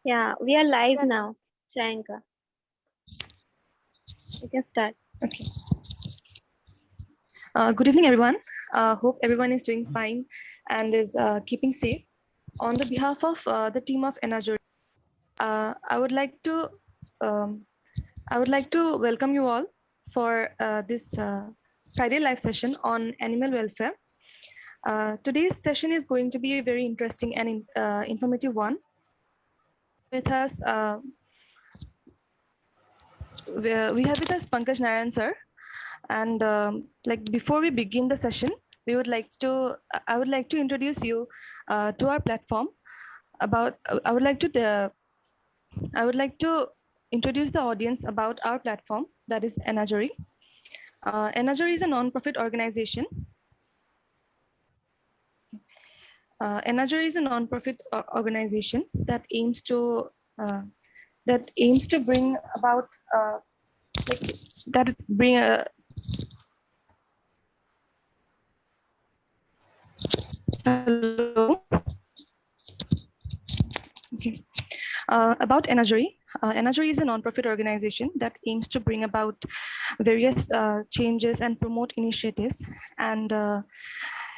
Yeah, we are live Yeah. now, Shayanka. We can start. Okay. Good evening, everyone. Hope everyone is doing fine and is keeping safe. On the behalf of the team of Enajuri, I would like to um, welcome you all for this Friday live session on animal welfare. Today's session is going to be a very interesting and informative one. With us, we have with us Pankaj Narayan sir. And like before we begin the session, I would like to introduce you to our platform. About I would like to introduce the audience about our platform, that is Enajuri. Enajuri is a non-profit organization. Enajuri is a non-profit organization uh, that aims to bring about like that bring a hello. Okay. About Enajuri. Enajuri is a non-profit organization that aims to bring about various changes and promote initiatives, and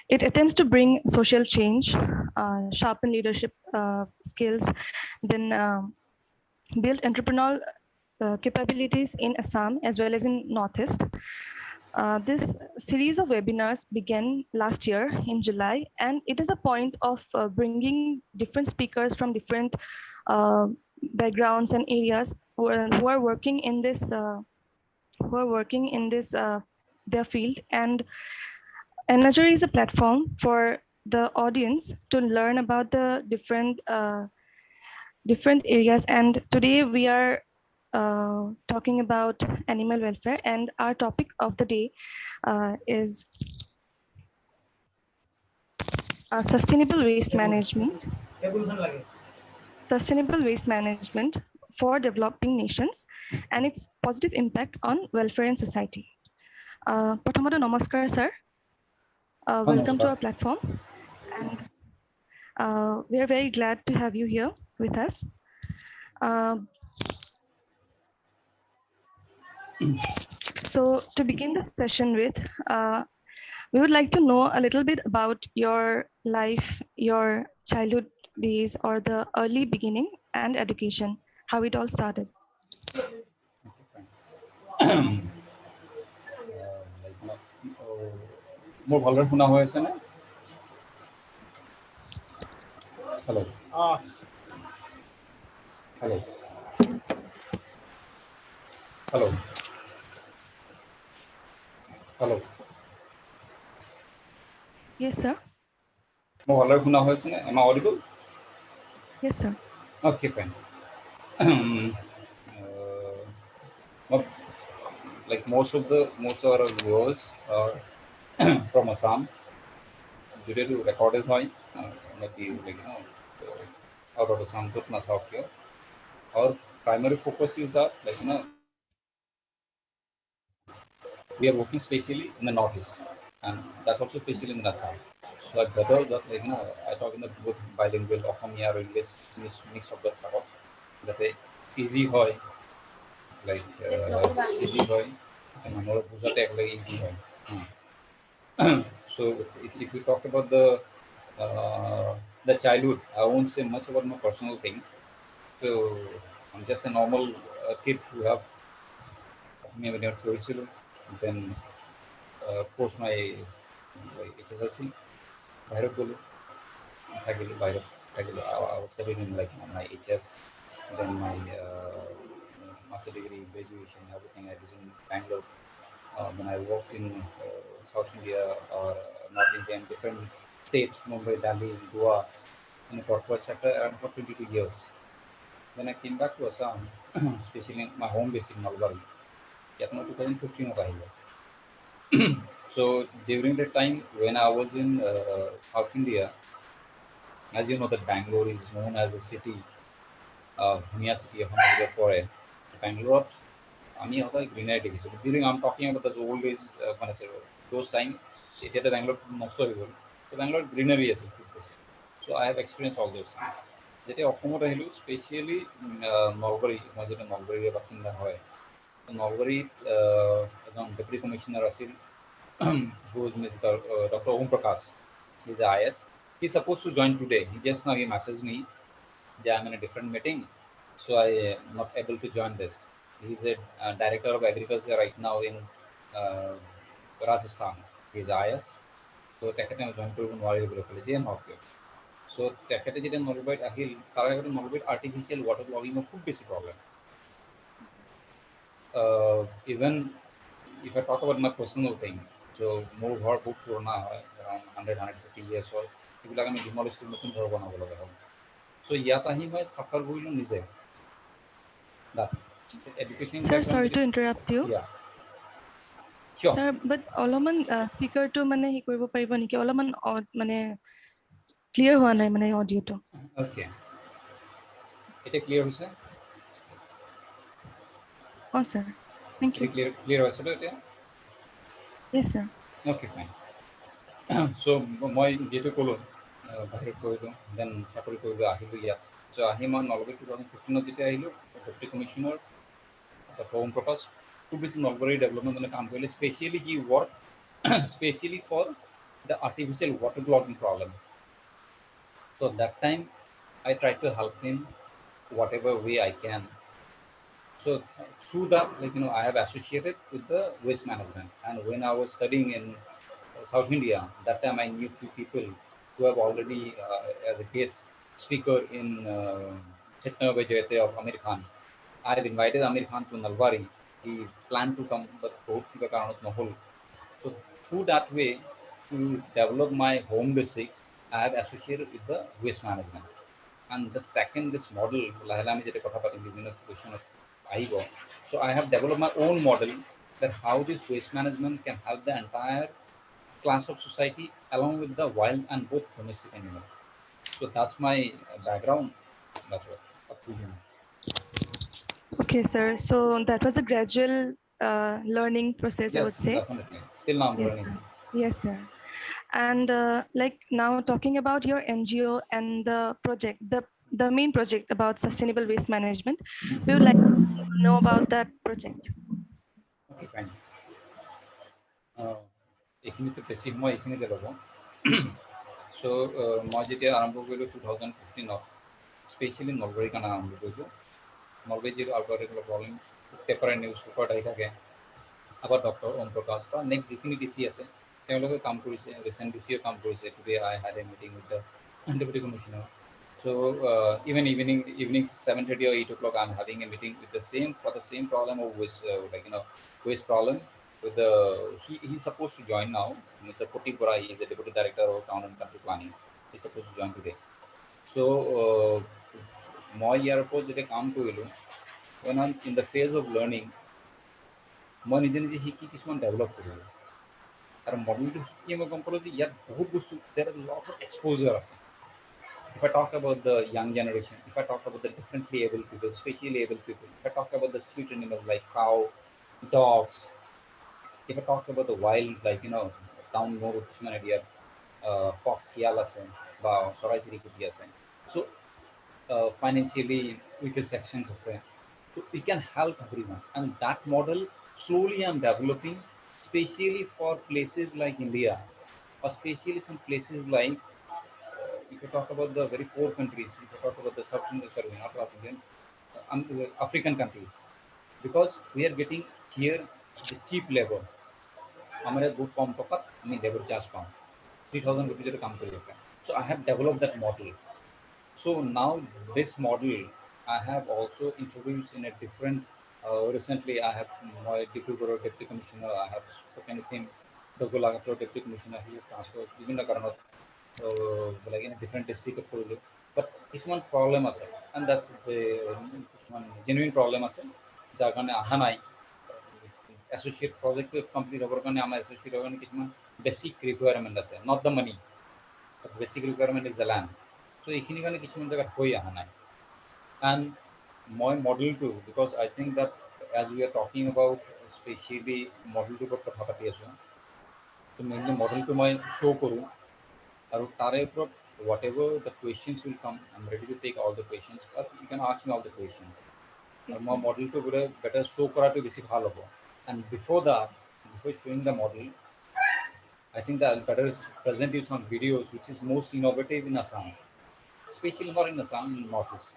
it attempts to bring social change, sharpen leadership skills, then build entrepreneurial capabilities in Assam as well as in Northeast. This series of webinars began last year in July, and it is a point of bringing different speakers from different uh, backgrounds and areas who are working in this their field. And Nursery is a platform for the audience to learn about the different areas. And today we are talking about animal welfare, and our topic of the day is sustainable waste management. Sustainable waste management for developing nations and its positive impact on welfare and society. Prathamato namaskar, sir. Welcome to our platform, and we are very glad to have you here with us. Um, so to begin the session with, we would like to know a little bit about your life, your childhood days, or the early beginning and education, how it all started. মোৰ ভালদৰে শুনা হৈ আছে নে? Hello' hello' hello' hello' Yes, sir. মোৰ ভালদৰে শুনা হৈ আছে নে? Am I audible? Yes, sir. Okay, fine. Like most of our viewers are from Assam. Today to record is high, maybe like out of Assam, Jutna South here. Our primary focus is that we are working specially in the northeast, and that's also specially in Assam. So I better that I talk in the both bilingual Assamiya or English mix of the type that easy hoy like easy hoy and more buzate like easy hoy. So if we talk about the childhood, I won't say much about my personal thing. So I'm just a normal kid who have maybe not curriculum, then post my HSLC, বাইৰত গ'লো থাকিলোঁ বাহিৰত থাকিলোঁ I was studying in like my HS, then my master degree, graduation, everything I did in Bangalore. When I worked in South India or North India in different states, Mumbai, Delhi, Goa, in the corporate sector around for 22 years. When I came back to Assam, especially my home base in Nalbari, yet not 2015 of Ahila. So during the time when I was in South India, as you know that Bangalore is known as a city, ধুনীয়া city এখন বুলিব পৰে বেংগলোৰত আমি সদায় গ্ৰীনাৰী দেখিছোঁ during আম talking about the old days মানে those time এতিয়াতো বেংগলোৰত নষ্ট হৈ গ'ল ত' বেংগলোৰত গ্ৰীনাৰী আছে খুব বেছি so' I have experience all those time যেতিয়া অসমত আহিলোঁ স্পেচিয়েলি নলবাৰী, মই যেতিয়া নলবাৰীৰ বাসিন্দা হয়, নলবাৰীত এজন ডেপুটি কমিশ্যনাৰ আছিল who is Mr. Dr. Om Prakash. He's a IS. He's supposed to join today. He just now he messaged me that I'm in a different meeting, so I am not able to join this. He's a director of agriculture right now in uh, Rajasthan. He's IS. So তেখেতে join কৰিব নোৱাৰিব বুলি ক'লে যিয়ে নহওক কিয়। চ' তেখেতে যেতিয়া নলবাৰীত আহিল, তাৰ আগতে নলবাৰীত আৰ্টিফিচিয়েল ৱাটাৰ লগিঙৰ খুব বেছি problem. Even if I talk about my personal thing, so মোৰ ঘৰ বহুত পুৰণা হয়, around 100-150 years-ৰ, এইবিলাক আমি ডিমলিছ কৰি নতুন ঘৰ বনাব লগা হ'ল। চ' ইয়াত আহি মই চাফাৰ কৰিলোঁ নিজে। Education Sir, sorry to interrupt you. Sure. Sir, but অলপমান স্পিকাৰটো মানে হি কৰিব পাৰিব নেকি? অলপমান মানে ক্লিয়াৰ হোৱা নাই মানে অডিঅ'টো। Okay. এটা ক্লিয়াৰ হৈছে? sir. Thank you. ক্লিয়াৰ হৈছে তো এতিয়া? Yes, sir. Okay, fine. So মই যিহেতু ক'লোঁ বাহিৰত কৰিলোঁ, দেন চাকৰি কৰিলোঁ, আহিলোঁ ইয়াত। চ' আহি মই নলবাৰী 2015 যেতিয়া আহিলোঁ, ডেপুটি কমিশ্যনাৰ ডক্টৰ ওম প্ৰকাশ খুব বেছি নলবাৰীৰ ডেভেলপমেণ্ট কাম কৰিলে, specially he work specially for the artificial water blocking problem. So that time I tried to help him whatever way I can. So through that, I have associated with the waste management. And when I was studying in South India, that time I knew few people who have already as a guest speaker in Chetna Vijayate of Amir Khan. I have invited Amir Khan to Nalbari. He planned to come, but so through that way, to develop my home district, I have associated with the waste management. And the second, this model, so I have developed my own model that how this waste management can help the entire class of society along with the wild and both domestic animal. So that's my background. That's what. Up to you. Okay, sir. So that was a gradual learning process, Yes, I would say. Definitely. Still now I'm Yes, learning. sir. Yes, sir. And like now talking about your NGO and the project, the main project about sustainable waste management, we would like to know about that project. Okay, fine. এইখিনিতে বেছি সময় এইখিনিতে ল'ব। চ' মই যেতিয়া আৰম্ভ কৰিলোঁ 2015-ত, specially নলবাৰীৰ কাৰণে আৰম্ভ কৰিলোঁ। নলবাৰীত যিটো আউটডোৰ প্ৰব্লেম পেপাৰ নিউজ পেপাৰত আহি থাকে, আগত ডক্টৰ ওম প্ৰকাশ বা নেক্সট যিখিনি ডি চি আছে তেওঁলোকে কাম কৰিছে, ৰিচেণ্ট ডি চিও কাম কৰিছে। Today I head A meeting with the deputy commissioner. So even evening 7:30 or 8 o'clock, I'm having a meeting with the same problem of waste, waste problem. With he's supposed to join now. Mr. Potipura, he is a deputy director of town and country planning. He's supposed to join today. So মই ইয়াৰ ওপৰত যেতিয়া কাম কৰিলোঁ, when I'm in the phase of learning, মই নিজে নিজে শিকি কিছুমান ডেভেলপ কৰিলোঁ। আৰু মডেলটো শিকি মই গম পালোঁ যে ইয়াত বহুত বস্তু, there are lots of exposure আছে। If I talk about the young generation, if I talk about the differently able people, spatially able people, if I talk about the street animals like cow, dogs, if I talk about the wild, down more কিছুমান area, fox, শিয়াল আছে বা চৰাই চিৰিকটি আছে, so financially weaker sections আছে, so we can help everyone. And that model slowly I'm developing, especially for places like India, or especially some places like if you talk about the very poor countries, if you talk about the not South Indian, African countries, because we are getting here the cheap labor. हमारे बहुत कम टका हमें labour charge पाऊँ 3,000 rupees का काम करिए। So I have developed that model. So now this model I have also introduced in a different. Recently I have my deputy commissioner. I have spoken with him. Dr. Lagator, deputy commissioner, he transferred বিভিন্ন কারণত like in a different district কৰিলোঁ, but কিছুমান problem আছে, and that's the কিছুমান genuine problem আছে যাৰ কাৰণে অহা নাই। এছ'চিয়েট প্ৰজেক্টটো কমপ্লিট হ'বৰ কাৰণে আমাৰ এছ'চিয়েট হ'বৰ কাৰণে কিছুমান বেছিক ৰিকুৱাৰমেণ্ট আছে, not the money, basic requirement is the land. So' এইখিনিৰ কাৰণে কিছুমান জেগাত হৈ অহা নাই। এণ্ড মই মডেলটো, because I think that as we are talking about specially মডেলটোৰ ওপৰত কথা পাতি আছোঁ, ত' মেইনলি মডেলটো মই শ্ব' কৰোঁ আৰু তাৰে ওপৰত whatever the questions will come, I'm ready to take all the questions, or you can ask me all the questions. Yes, My sir. model to better show kara to basic hal hobo. And before that, before showing the model, I think that I'll better present you some videos which is most innovative in Assam, especially not in Assam, in Northeast.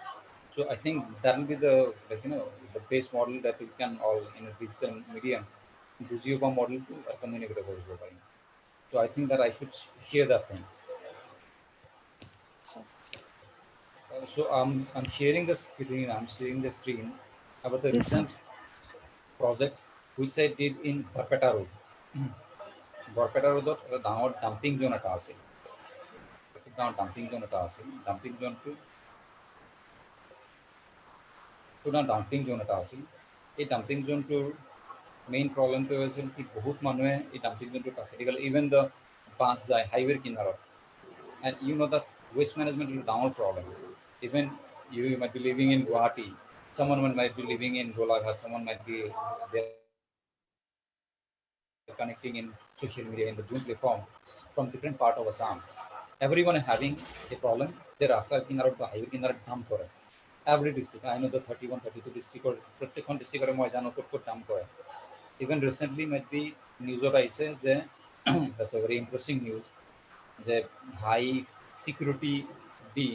So I think that will be the, like, the base model that we can all in a digital medium Buziova model to communicate about. So I think that I should share that thing. So I'm sharing the screen. I'm sharing the screen about the Yes, sir. recent project which I did in Barpeta Road. Barpeta Road ডাঙৰ dumping জোন এটা আছিল। ডাঙৰ dumping জোন এটা আছিল। Dumping জোনটো dumping জোন এটা আছিল। এই ডাম্পিং জোনটোৰ মেইন প্ৰব্লেমটো হৈছিল কি বহুত মানুহে এই ডাম্পিং জোনটোৰ কাষেদি গ'লে ইভেন দ্য বাছ যায় হাইৱেৰ কিনাৰত। And you know that waste management is a down problem. Even you might be living in Guwahati, someone might be living in Golaghat, someone might be there connecting in social media in the Zoom platform from different part of Assam. Everyone is having a problem. The Rasta Kinara to highway Kinara dump for it. Every district, I know the 31, 32 district or Protekon district or Mojano put dump for it. Even recently might be news of I say that's a very interesting news. The high security the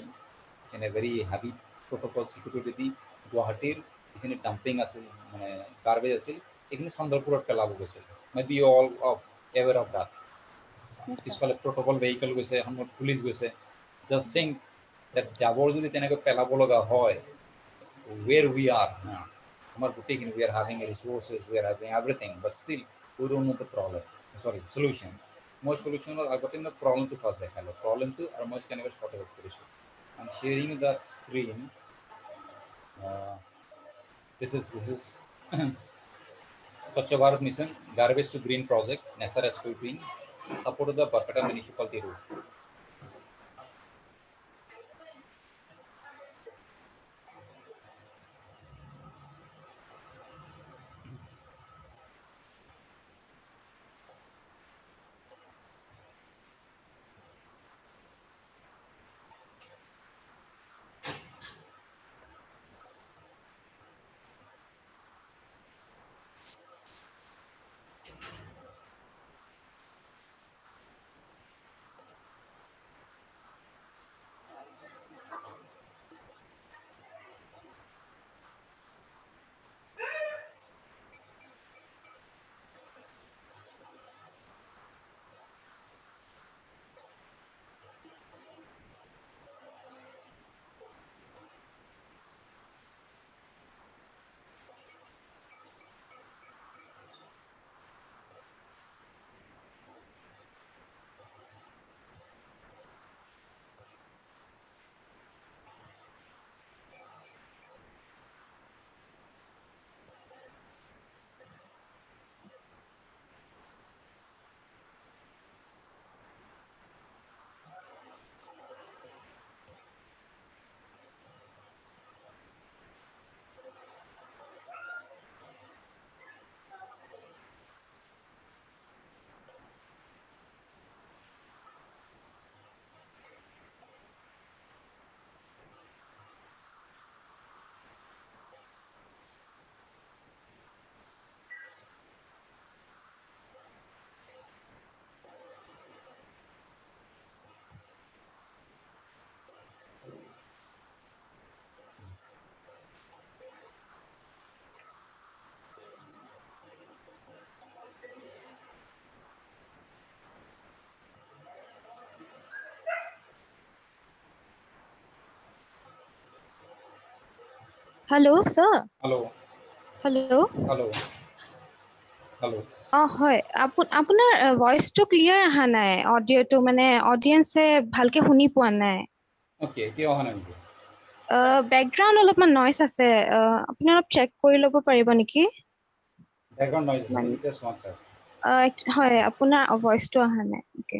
in a very heavy protocol security দি গুৱাহাটীৰ যিখিনি dumping আছিল মানে garbage আছিল এইখিনি চন্দ্ৰপুৰত পেলাব গৈছিল may be all of aware of that পিছফালে প্ৰট'কল ভেহিকেল গৈছে সন্মুখত পুলিচ গৈছে জাষ্ট থিংক ডেট জাবৰ যদি তেনেকৈ পেলাব লগা হয় ৱেৰ উই আৰ আমাৰ গোটেইখিনি we are having resources we are having everything but still we don't know the problem sorry solution মই সলিউশ্যনৰ আগতে মই প্ৰব্লেমটো ফাৰ্ষ্ট দেখালোঁ প্ৰব্লেমটো আৰু মই কেনেকৈ শ্বৰ্ট আউট কৰিছোঁ I'm sharing that screen. This is Swachh Bharat Mission Garbage to Green Project Nessar SQP supported the Barpeta Municipality Road. Hello, sir. Hello. Hello. Hello. Hello. হয় আপোনাৰ ভয়েচটো ক্লিয়াৰ অহা নাই অডিঅ'টো মানে অডিয়েন্সে ভালকে শুনি পোৱা নাই Okay, কি অহা নাই নেকি? বেকগ্ৰাউণ্ড অলপমান নইজ আছে আপুনি অলপ চেক কৰি ল'ব পাৰিব নেকি Background noise আছে নেকি? Just one second. হয় আপোনাৰ ভয়েচটো অহা নাই okay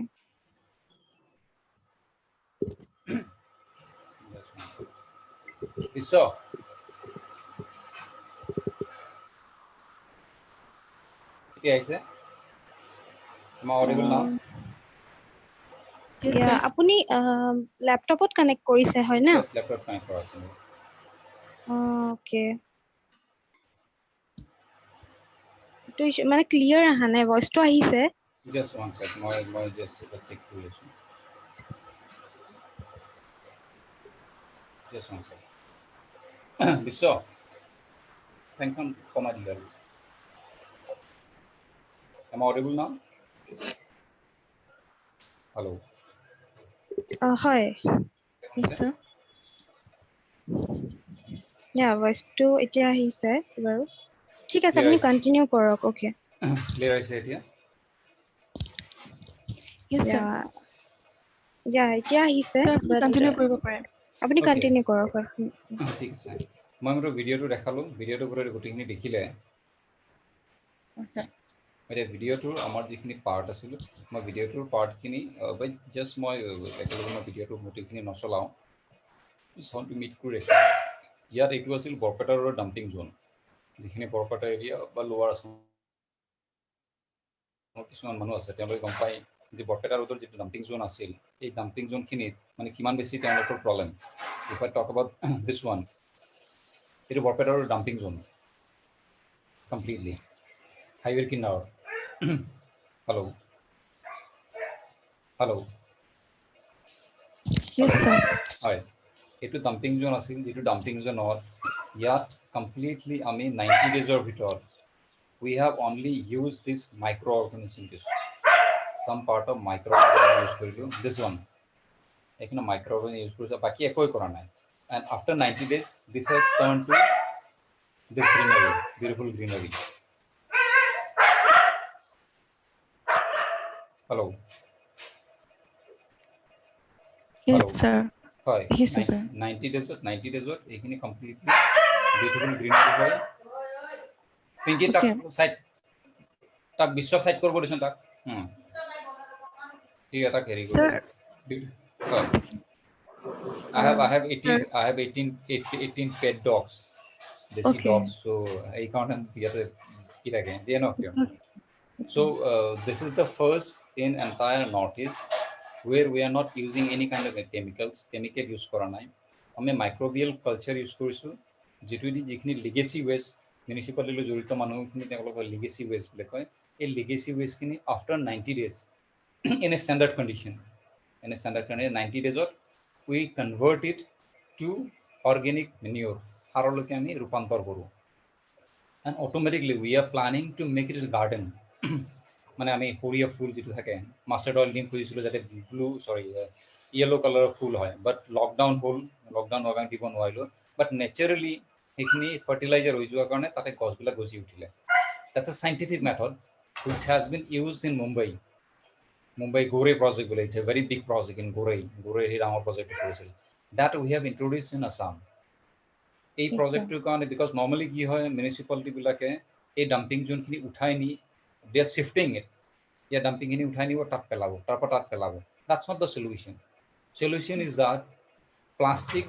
Just one second. Isso. কি আহিছে? Am I audible now? Yeah, আপুনি ল্যাপটপত কানেক্ট কৰিছে হয় না? Yes, laptop connect কৰা আছে মোৰ। ওকে। তো মানে ক্লিয়াৰ আহা নাই, ভইচটো আহিছে। Just one sec, মই just চেক কৰি আছো। Just one sec. বিশ্ব ফেনখন কমাই দিলে আৰু। Am I audible now? Hello. হয়। Yes, sir. ভইচটো এতিয়া আহিছে বাৰু। ঠিক আছে, Clear আপুনি আহিছে? কন্টিনিউ কৰক। ওকে। Clear আহিছে এতিয়া? Yes, sir. এতিয়া আহিছে, Sir, বাট continue কৰিব পাৰে। আপুনি Okay. কন্টিনিউ কৰক। হয়। ঠিক আছে। মই মোৰ ভিডিঅ'টো দেখালোঁ, ভিডিঅ'টোৰ পৰা গোটেইখিনি দেখিলে। Sir. এতিয়া ভিডিঅ'টোৰ আমাৰ যিখিনি পাৰ্ট আছিল, মই ভিডিঅ'টোৰ পাৰ্টখিনি জাষ্ট মই একেলগে মই ভিডিঅ'টোৰ গোটেইখিনি নচলাওঁ, চাউণ্ডটো মিট কৰি ৰাখিম। ইয়াত এইটো আছিল বৰপেটা ৰোডৰ ডাম্পিং জোন, যিখিনি বৰপেটা এৰিয়া বা লোৱাৰ আছামৰ কিছুমান মানুহ আছে, তেওঁলোকে গম পায় যে বৰপেটা ৰোডৰ যিটো ডাম্পিং জোন আছিল, এই ডাম্পিং জোনখিনিত মানে কিমান বেছি তেওঁলোকৰ problem. If I talk about this one, এইটো বৰপেটা ৰোডৰ ডাম্পিং জোন কমপ্লিটলি হাইৱেৰ কিনাৰত। হেল্ল'। Yes, sir. হয়, এইটো ডাম্পিং জোন আছিল, যিটো ডাম্পিং জোনত ইয়াত কমপ্লিটলি আমি 90 ডেজৰ ভিতৰত we have only used this microorganism tissue. Some part of microorganism use কৰিলোঁ, this one এইখিনি microorganism use কৰিছোঁ, বাকী একোৱে কৰা নাই। And after 90 days this has turned to this greenery, beautiful greenery. Hello. Yes, sir. হয়, Yes, sir. 90 ডেজত এইখিনি completely beautiful গ্ৰীনাৰী হয়। পিংকি তাক সাইড, তাক বিশ্বক সাইড কৰিব দিছোন তাক। ঠিক আছে, তাক হেৰি কৰিব। হয়, I have 18 pet dogs, desi dogs, so এই কাৰণে ইয়াতে কি থাকে দিয়ে ন কিয়। So this is the first in entire Northeast where we are not using any kind of chemical use কৰা নাই। আমি মাইক্ৰবিয়েল কালচাৰ ইউজ কৰিছোঁ, যিটোদি যিখিনি লিগেচি ৱেষ্ট, মিউনিচিপালিটিলৈ জড়িত মানুহখিনি তেওঁলোকৰ লিগেচি ৱেষ্ট বুলি কয়। এই লিগেচি ৱেষ্টখিনি after 90 days in a standard condition, 90 ডেজত we convert it to organic manure, সাৰলৈকে আমি ৰূপান্তৰ কৰোঁ। And automatically we are planning to make it is garden. মানে আমি সৰিয়হ ফুল যিটো থাকে, মাষ্টাৰ্ড অইল দিম খুজিছিলোঁ যাতে য়েল্ল' কালাৰৰ ফুল হয়, বাট লকডাউন হোৱাৰ কাৰণে দিব নোৱাৰিলোঁ। বাট নেচাৰেলি সেইখিনি ফাৰ্টিলাইজাৰ হৈ যোৱাৰ কাৰণে তাতে গছবিলাক গজি উঠিলে। That's a scientific method which has been used in Mumbai Gorey project বুলি, it's a very big project in Gorey ডাঙৰ project কৰিছিল। That we have introduced in Assam. এই প্ৰজেক্টটোৰ কাৰণে, বিকজ নৰ্মেলি কি হয়, মিউনিচিপালিটিবিলাকে এই ডাম্পিং জোনখিনি উঠাই নি দে আৰ শিফটিং ইট, ইয়াৰ ডাম্পিংখিনি উঠাই নিব, তাত পেলাব, তাৰ পৰা তাত পেলাব। That's not the solution. Solution is that plastic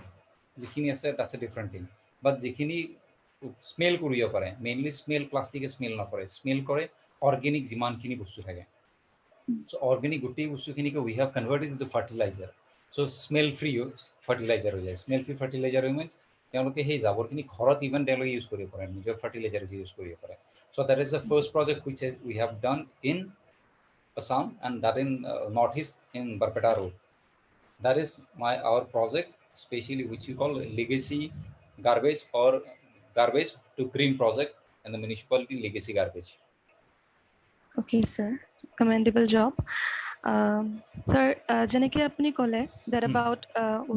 যিখিনি আছে that's a different thing, বাট যিখিনি স্মেল কৰিব পাৰে, মেইনলি প্লাষ্টিকে স্মেল নকৰে, স্মেল কৰে অৰ্গেনিক যিমানখিনি বস্তু থাকে। চ' অৰ্গেনিক গোটেই বস্তুখিনিকে we have converted into fertilizer. So' smell free fertilizer হৈ যায়। স্মেল ফ্ৰী ফাৰ্টিলাইজাৰ হৈ মিনছ তেওঁলোকে সেই জাবৰখিনি ঘৰত ইভেন তেওঁলোকে ইউজ কৰিব পাৰে, নিজৰ ফাৰ্টিলাইজাৰ ইউজ কৰিব পাৰে। So' that is the first project which we have done in Assam, and that in Northeast in Barpeta Road. That is our project, especially which you call legacy garbage or garbage to green project, and the municipality legacy garbage. Okay, sir. Commendable job. Sir, যেনেকৈ আপুনি ক'লে that about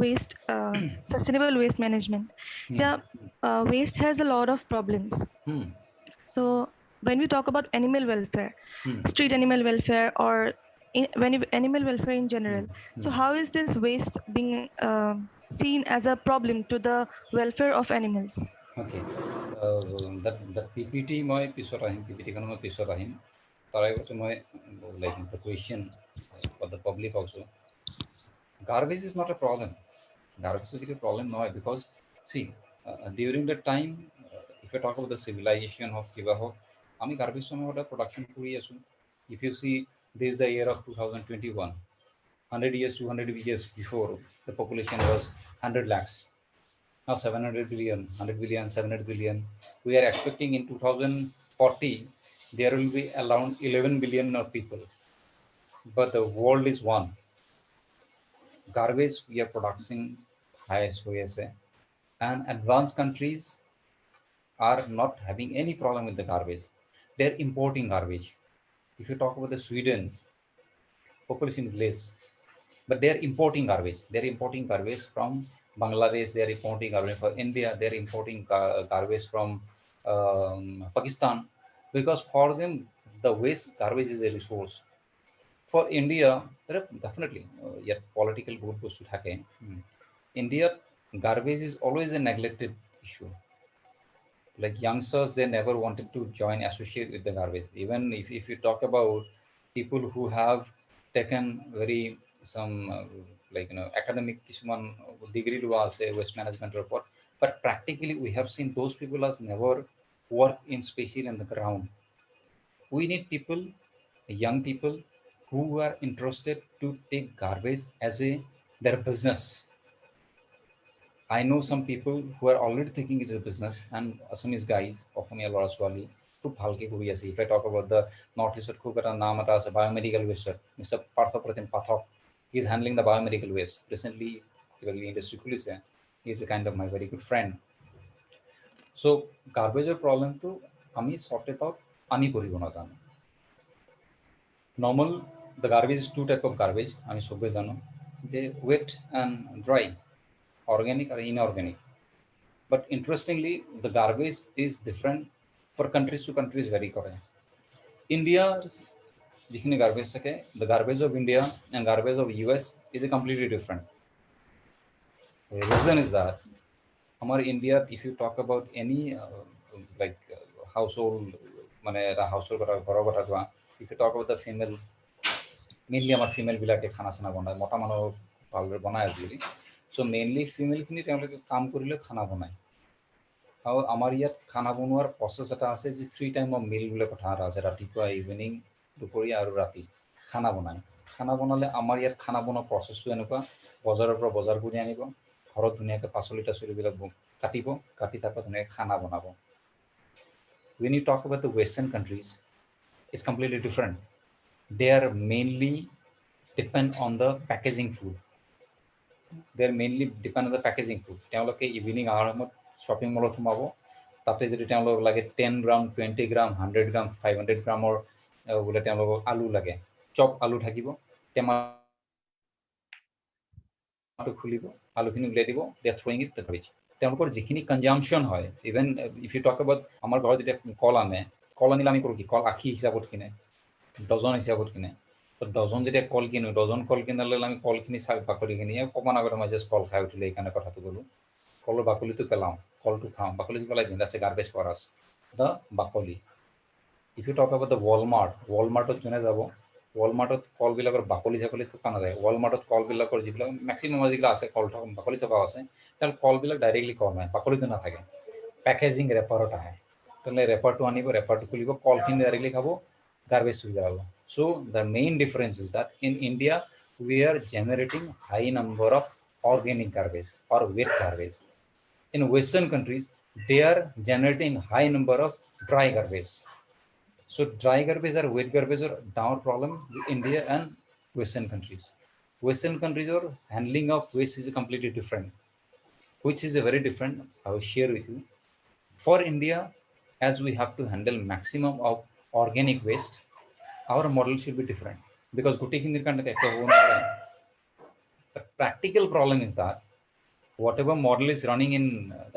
waste, sustainable waste management. Waste has a lot of problems. So when we talk about animal welfare, street animal welfare, or animal welfare in general, so how is this waste being seen as a problem to the welfare of animals? Okay, that PPT মই পিছত আহিম, PPT-খন মই পিছত আহিম। তাৰ আগতে মই like the question for the public also. Garbage is not a problem. Garbage is a problem নহয়, because see, during the time, if you talk about the civilization of কিবা হওক, আমি garbage সময় production কৰি আছোঁ. If you see, this is the year of 2021, 100 years, 200 years before, the population was 100 lakhs. Now 700 billion, 100 billion, 700 billion. We are expecting in 2040, there will be around 11 billion of people. But the world is one. Garbage we are producing highest USA. And advanced countries are not having any problem with the garbage. They're importing garbage. If you talk about the Sweden, population is less, but they're importing garbage. They're importing garbage from Bangladesh. They're importing garbage from India. They're importing garbage from Pakistan, because for them the waste garbage is a resource. For India, there are definitely yet political good to থাকে. India, garbage is always a neglected issue. Like youngsters, they never wanted to join associate with the garbage. Even if you talk about people who have taken very some like academic degree to say waste management report, but practically we have seen those people as never work in spatial in the ground. We need people, young people, who are interested to take garbage as a their business. I know some people who are already thinking it's a business, and Assamese guys, Assamese Lora Swali, খুব ভালকে কৰি আছে. If I talk about the Northeast, খুব এটা নাম এটা আছে biomedical waste, Mr. Partha Pratim Pathak, he is handling the biomedical waste. Recently, industry খুলিছে. He is a kind of my very good friend. So, garbage problem to আমি sort it out আমি করিব না জানো. Normal, the garbage is two type of garbage. আমি সবে জানো যে wet and dry, organic or inorganic. But interestingly, the garbage is different for countries to countries vary করে. India's যেখানে garbage থাকে, the garbage of India and garbage of US is a completely different. The reason is that our India, if you talk about any like household, মানে household if you talk about the female, mainly our female বিলাকে খানা চানা বনায়, মতা মানুহ ভালদৰে বনায় আজিকালি. So mainly female খিনি তেওঁলোকে কাম কৰিলে খানা বনায়. আৰু আমাৰ ইয়াত খানা বনোৱাৰ প্ৰচেছ এটা আছে যে 3 টাইম অফ মিল বুলি কথা এটা আছে, ৰাতিপুৱা ইভিনিং দুপৰীয়া আৰু ৰাতি খানা বনায়. খানা বনালে আমাৰ ইয়াত খানা বনোৱা প্ৰচেছটো এনেকুৱা, বজাৰৰ পৰা বজাৰ কৰি আনিব, ঘৰত ধুনীয়াকৈ পাচলি টাচলিবিলাক কাটিব, কাটি তাৰপৰা ধুনীয়াকৈ খানা বনাব. When you talk about the Western countries, it's completely different. They are mainly depend on the packaging food. They are mainly depend on the packaging food. তেওঁলোকে ইভিনিং আহাৰ সময়ত শ্বপিং মলত সোমাব, তাতে যদি তেওঁলোকক লাগে 10 গ্ৰাম, 20 গ্ৰাম, 100 গ্ৰাম, 500 গ্ৰামৰ বোলে তেওঁলোকক আলু লাগে, চপ আলু থাকিব, টেমাটো খুলিব, আলুখিনি উলিয়াই দিব, they are throwing it the garbage. তেওঁলোকৰ যিখিনি কনজাম্পশ্যন হয়, even if you talk about আমাৰ ঘৰত যেতিয়া কল আনে, কল আনিলে আমি কৰোঁ কি, কল আখি হিচাপত কিনে, ডজন হিচাপত কিনে. ডজন যেতিয়া কল কিনো, ডজন কল কিনালে আমি কলখিনি চাই বাকলিখিনি অকণমান আগতে মই জাষ্ট কল খাই উঠিলে এইকাৰণে কথাটো ক'লোঁ. কলৰ বাকলিটো পেলাওঁ, কলটো খাওঁ, বাকলিটো পেলাই দিওঁ, that's a garbage for us, the বাকলি. If you talk about the Walmartত যোনে যাব, Walmartত কলবিলাকৰ বাকলি চাকলি থকা নাযায়. Walmartত কলবিলাকৰ যিবিলাক মেক্সিমাম যিবিলাক আছে কল থকা বাকলি থকা আছে, তেওঁলোকে কলবিলাক ডাইৰেক্টলি কল নহয়, বাকলিটো নাথাকে, পেকেজিং ৰেপাৰত আহে. তেনেহ'লে ৰেপাৰটো আনিব, ৰেপাৰটো খুলিব, কলখিনি ডাইৰেক্টলি খাব, garbage to jalalo. So the main difference is that in India we are generating high number of organic garbage or wet garbage. In Western countries they are generating high number of dry garbage. So dry garbage or wet garbage are our problem with India and Western countries. Western countries are handling of waste is completely different, which is a very different. I will share with you. For India, as we have to handle maximum of organic waste, our model should be different, because the practical problem is that whatever model is running in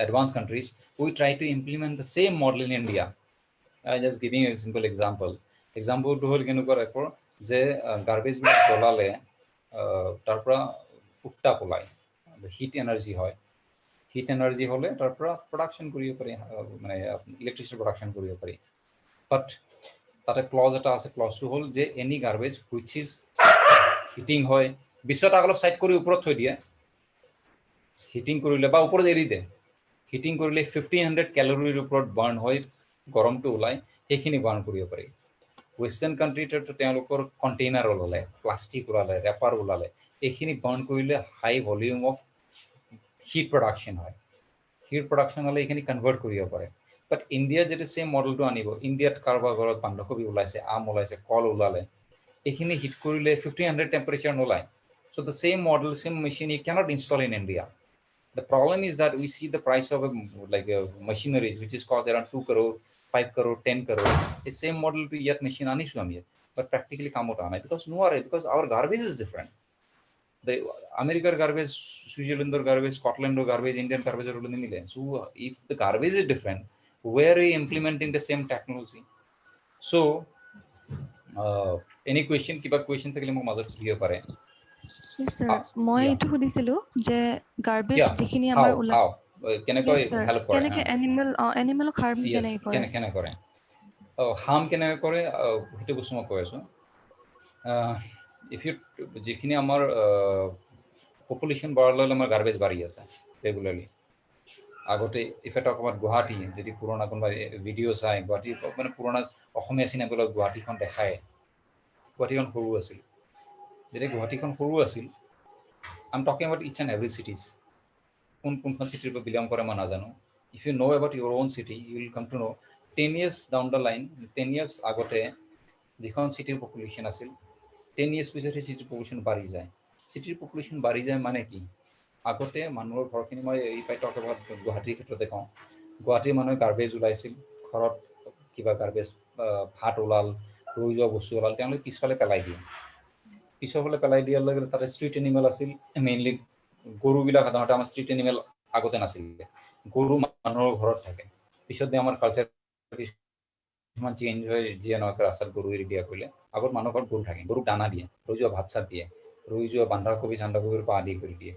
advanced countries, we try to implement the same model in India. Just giving you a simple example to hol kenuka report je garbage বিলাক জ্বলালে তাৰ পৰা উত্তাপ ওলায়, hit energy হয়, hit energy হ'লে তাৰ পৰা প্ৰডাকশ্যন কৰিব পাৰি, মানে ইলেক্ট্ৰিচিটি প্ৰডাকশ্যন কৰিব পাৰি. বাট তাতে ক্লজ এটা আছে, ক্লজটো হ'ল যে any garbage which is hitting হয়, বিশ্বত অলপ চাইড কৰি ওপৰত থৈ দিয়ে, হিটিং কৰিলে বা ওপৰত এৰি দিয়ে, হিটিং কৰিলে 1500 কেলৰিৰ ওপৰত বাৰ্ণ হয়, গৰমটো ওলায়, সেইখিনি বাৰ্ণ কৰিব পাৰি. ৱেষ্টাৰ্ণ কাণ্ট্ৰিটো তেওঁলোকৰ কণ্টেইনাৰ ওলালে, প্লাষ্টিক ওলালে, ৰেপাৰ ওলালে, এইখিনি বাৰ্ণ কৰিলে হাই ভলিউম অফ হিট প্ৰডাকশ্যন হয় হিট প্ৰডাকশ্যন হ'লে এইখিনি কনভাৰ্ট কৰিব পাৰে বাট ইণ্ডিয়াত যেতিয়া চেম মডেলটো আনিব ইণ্ডিয়াত কাৰোবাৰ ঘৰত বন্ধাকবি ওলাইছে আম ওলাইছে কল ওলালে এইখিনি হিট কৰিলে 1500 টেম্পাৰেচাৰ নোলায় so' the same model same machine you can't install in India The problem is that we see the price of machineries which is cost around 2 crore, 5 crore, 10 crore. The same model to yet machine anisu am yet, but practically come out because no are because our garbage is different. The American garbage, Switzerland garbage, Scotland garbage, Indian garbage are mile. So if the garbage is different, where are we implementing the same technology? So any question, kiba question thakile mo mazat clear pare. Yes, sir. মই Yeah. এইটো সুধিছিলো যে garbage Yeah. যিখিনি আমাৰ How? কেনেকৈ help কৰে কেনেকে এনিমেলক harm কেনেকে কৰে কেনে কৰে হাৰ্ম কেনেকৈ কৰে সেইটো বস্তু মই কৈ আছোঁ ইফ ইউ যিখিনি আমাৰ পপুলেশ্যন বঢ়ালৈ আমাৰ গাৰ্বেজ বাঢ়ি আছে ৰেগুলাৰলি আগতে ইফেক্ট অকণমান গুৱাহাটী যদি পুৰণা কোনোবা ভিডিঅ' চাই গুৱাহাটী মানে পুৰণা অসমীয়া চিনেমাবিলাক গুৱাহাটীখন দেখায় গুৱাহাটীখন সৰু আছিল যেতিয়া গুৱাহাটীখন সৰু আছিল I am talking about each and every cities কোনখন চিটিৰ পৰা বিলং কৰে মই নাজানো if you know' about your own city you will come to know' 10 years down the line 10 years আগতে যিখন চিটিৰ পপুলেশ্যন আছিল 10 years পিছত সেই চিটিৰ পপুলেশ্যন বাঢ়ি যায় চিটিৰ পপুলেশ্যন বাঢ়ি যায় মানে কি আগতে মানুহৰ ঘৰখিনি মই এই পাই টক এবাউট গুৱাহাটীৰ ক্ষেত্ৰতে কওঁ গুৱাহাটীৰ মানুহে গাৰ্বেজ ওলাইছিল ঘৰত কিবা গাৰ্বেজ ভাত ওলাল ৰৈ যোৱা বস্তু ওলাল তেওঁলোকে পিছফালে পেলাই দিয়ে পিছৰফালে পেলাই দিয়াৰ লগে লগে তাতে ষ্ট্ৰীট এনিমেল আছিল মেইনলি গৰুবিলাক সাধাৰণতে আমাৰ ষ্ট্ৰীট এনিমেল আগতে নাছিলে গৰু মানুহৰ ঘৰত থাকে পিছত আমাৰ কালচাৰ কিছুমান চেঞ্জ হৈ যিয়ে নহওক ৰাস্তাত গৰু এৰি দিয়া কৰিলে আগত মানুহৰ ঘৰত গৰু থাকে গৰুক দানা দিয়ে ৰৈ যোৱা ভাত চাত দিয়ে ৰৈ যোৱা বন্ধাকবি চান্ধাকবিৰ পৰা আদি কৰি দিয়ে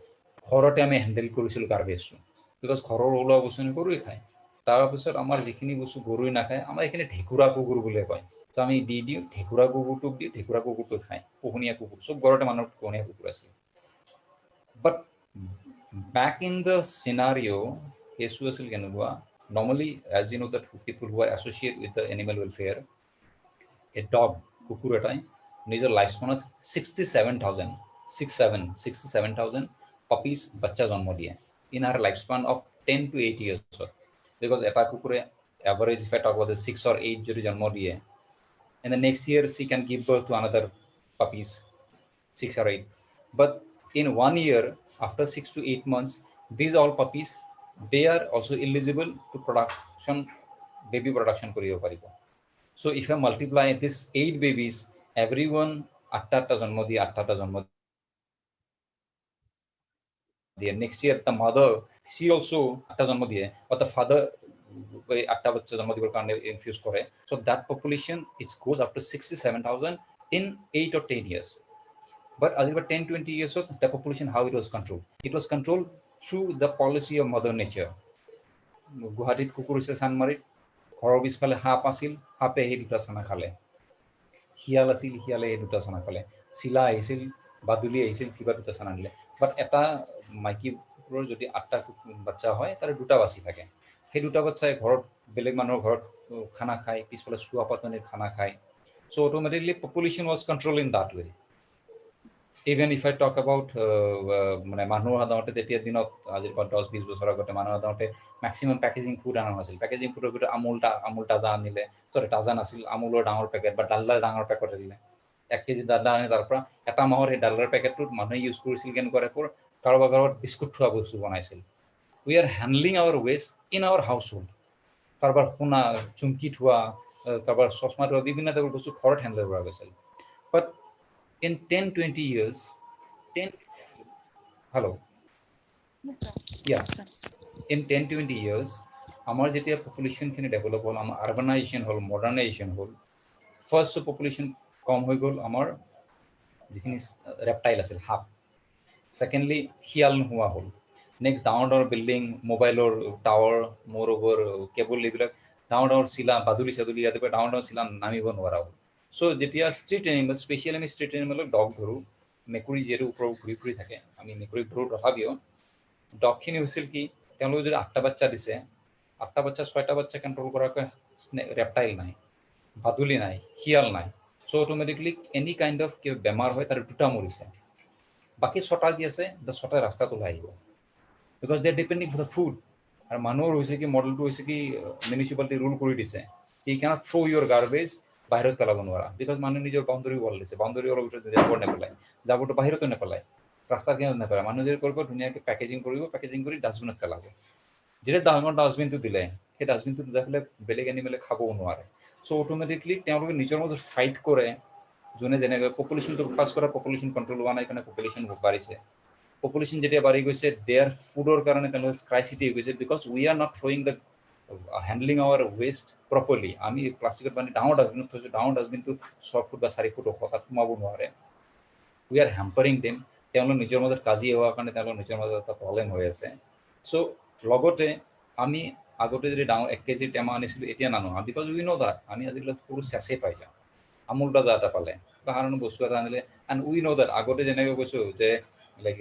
ঘৰতে আমি হেণ্ডেল কৰিছিলোঁ গাৰ্বেজটো বিকজ ঘৰৰ ওলোৱা বস্তুখিনি গৰুৱে খায় তাৰপিছত আমাৰ যিখিনি বস্তু গৰুৱে নাখায় আমাৰ এইখিনি ঢেকুৰা কুকুৰ বুলি কয় চ' আমি দি দিওঁ ঢেকুৰা কুকুৰটোক দিওঁ ঢেকুৰা কুকুৰটো খায় পোহনীয়া কুকুৰ চব ঘৰতে মানুহৰ পোহনীয়া কুকুৰ আছে বাট back in the scenario কেছটো আছিল কেনেকুৱা normally as you know that people who are associated with the animal welfare a dog কুকুৰ এটাই নিজৰ লাইফ স্পানত 67,000 পাপিজ বাচ্চা জন্ম দিয়ে in her lifespan of 10 to 8 years because এটা কুকুৰে average if I talk about the 6 or 8 যদি জন্ম দিয়ে and the next year she can give birth to another puppies 6 or 8 but in 1 year after 6 to 8 months these all puppies they are also eligible to production baby production koribo paribo so if I multiply this 8 babies everyone 8 জন্ম দিয়ে 8 জন্ম দিয়ে next year the mother she also 8 জন্ম দিয়ে but the father 8 বাচ্চা জন্ম দিবৰ কাৰণে ইনফিউজ কৰে so that population it goes up to 67,000 in 8 or 10 years but over 10-20 years of the population how it was controlled through the policy of mother nature গুৱাহাটীত কুকুৰ হৈছে চানমাৰীত ঘৰৰ পিছফালে সাপ আছিল সাপে সেই দুটা চানা খালে শিয়াল আছিল শিয়ালে সেই দুটা চানা খালে চিলা আহিছিল বাদুলি আহিছিল কিবা দুটা চানা দিলে বাট এটা মাইকী কুকুৰৰ যদি 8টা বাচ্চা হয় তাৰে দুটা বাচি থাকে সেই দুটা বাচ্চাই ঘৰত বেলেগ মানুহৰ ঘৰত খানা খায় পিছফালে চুৱা পাতনিৰ খানা খায় so automatically population was controlled in that way even if I talk about মানে মানুহৰ সাধাৰণতে তেতিয়া দিনত আজিৰ পৰা 10-20 বছৰ আগতে মানুহৰ সাধাৰণতে মেক্সিমাম পেকেজিং ফুড আনা হৈছিল পেকেজিং ফুডৰ ভিতৰত আমুল তাজা আনিলে তাজা নাছিল আমুলৰ ডাঙৰ পেকেট বা ডালদাৰ ডাঙৰ পেকেট আনিলে 1 কেজি ডালদা আনি তাৰ পৰা এটা মাহৰ সেই ডালদাৰ পেকেটটোত মানুহে ইউজ কৰিছিল কেনেকুৱা টাইপৰ কাৰোবাৰ ঘৰত বিস্কুট থোৱা বস্তু বনাইছিল we are handling our waste in our household কাৰোবাৰ সোণা চুমকি থোৱা কাৰোবাৰ চশমা থোৱা বিভিন্ন টাইপৰ বস্তু ঘৰত হেণ্ডেল কৰা গৈছিল but in 10-20 years 10 hello yeah in 10-20 years আমাৰ যেতিয়া পপুলেশ্যন খিনি ডেভেলপ হ'ল আমাৰ আৰবানাইজেশ্যন হ'ল মডাৰ্নাইজেশ্যন হ'ল ফাৰ্ষ্ট পপুলেশ্যন কম হৈ গ'ল আমাৰ যিখিনি ৰেপটাইল আছিল সাপ সেকেন্ডলি শিয়াল নোহোৱা হ'ল নেক্সট ডাঙৰ ডাঙৰ বিল্ডিং মোবাইলৰ টাৱাৰ মোৰ ওপৰ কেবল এইবিলাক ডাঙৰ ডাঙৰ চিলা বাদুলি চাদুলি ইয়াতে ডাঙৰ ডাঙৰ চিলা নামিব নোৱাৰা হ'ল so যেতিয়া ষ্ট্ৰীট এনিমেল স্পেচিয়েলি আমি ষ্ট্ৰীট এনিমেলক ডগ ধৰোঁ মেকুৰী যিহেতু ওপৰত ঘূৰি ফুৰি থাকে আমি মেকুৰীক ধৰোঁ তথাপিও ডগখিনি হৈছিল কি তেওঁলোকে যদি 8টা বাচ্চা দিছে 8টা বাচ্চা 6টা বাচ্চা কণ্ট্ৰল কৰাকৈ ৰেপটাইল নাই বাদুলি নাই শিয়াল নাই so automatically any kind of বেমাৰ হয় তাৰ দুটা মৰিছে বাকি ছটা যি আছে ছটা ৰাস্তাত ওলাই আহিব because they are depending for the food আৰু মানুহৰ হৈছে কি মডেলটো হৈছে কি মিউনিচিপালিটি ৰুল কৰি দিছে কি কেনট থ্ৰো ইয়ৰ গাৰ্বেজ বাহিৰত পেলাব নোৱাৰা বিকজ মানুহ নিজৰ বাউণ্ডাৰী ৱাল দিছে বাউণ্ডাৰী ৱালৰ ভিতৰত জাবৰ নেপেলায় জাবৰটো বাহিৰতো নেপেলায় ৰাস্তাৰ কিনাৰত নেপেলায় মানুহ যদি কৰিব ধুনীয়াকৈ পেকেজিং কৰিব পেকেজিং কৰি ডাষ্টবিনত পেলাব যেতিয়া ডাঙৰ ডাষ্টবিনটো দিলে সেই ডাষ্টবিনটো দিলে পেলাই বেলেগ এনিমেলে খাবও নোৱাৰে চ' অট'মেটিকলি তেওঁলোকে নিজৰ মাজত ফাইট কৰে যোনে যেনেকৈ পপুলেশ্যনটো ফাৰ্ষ্ট কৰা পপুলেশ্যন কণ্ট্ৰল হোৱা নাই কাৰণে পপুলেশ্যন বাঢ়িছে পপুলেশ্যন যেতিয়া বাঢ়ি গৈছে দেয়াৰ ফুডৰ কাৰণে তেওঁলোকে স্ক্ৰাইচিটি হৈ গৈছে because we are not throwing the handling our waste properly আমি প্লাষ্টিকত মানে ডাঙৰ ডাষ্টবিনত থৈছোঁ ডাঙৰ ডাষ্টবিনটো 6 ফুট বা 4 ফুট ওখ তাত সোমাব নোৱাৰে উই আৰ হেম্পাৰিং দেম তেওঁলোকৰ নিজৰ মাজত কাজি হোৱাৰ কাৰণে তেওঁলোকৰ নিজৰ মাজত এটা প্ৰব্লেম হৈ আছে চ' লগতে আমি আগতে যদি ডাঙৰ 1 কেজি টেমা আনিছিলোঁ এতিয়া নানো বিকজ উই ন' দ্যাট আমি আজিকালি সৰু চেচে পাই যাওঁ আমুল তাজা এটা পালে সাধাৰণ বস্তু এটা আনিলে এণ্ড উই ন' দ্যাট আগতে যেনেকৈ কৈছোঁ যে লাইক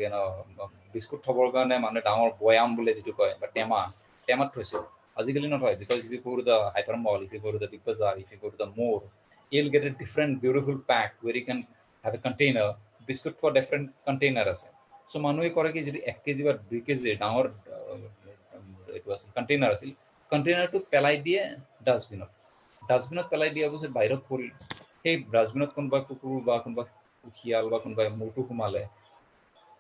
বিস্কুট থবৰ কাৰণে মানুহে ডাঙৰ বয়াম বুলি যিটো কয় বা টেমাত থৈছিল আজিকালি নথয় because if you go to the hyper mall if you go to the Big Bazaar if you go to the More you'll get a different beautiful pack where you can have a container biscuit for different container আছে চ' মানুহে কৰে কি যদি 1 KG বা 2 KG ডাঙৰ এইটো আছিল container আছিল কণ্টেইনাৰটো পেলাই দিয়ে ডাষ্টবিনত পেলাই দিয়াৰ পিছত বাহিৰত পৰিল সেই ডাষ্টবিনত কোনোবা কুকুৰ বা কোনোবা শিয়াল বা কোনোবাই মূৰটো সোমালে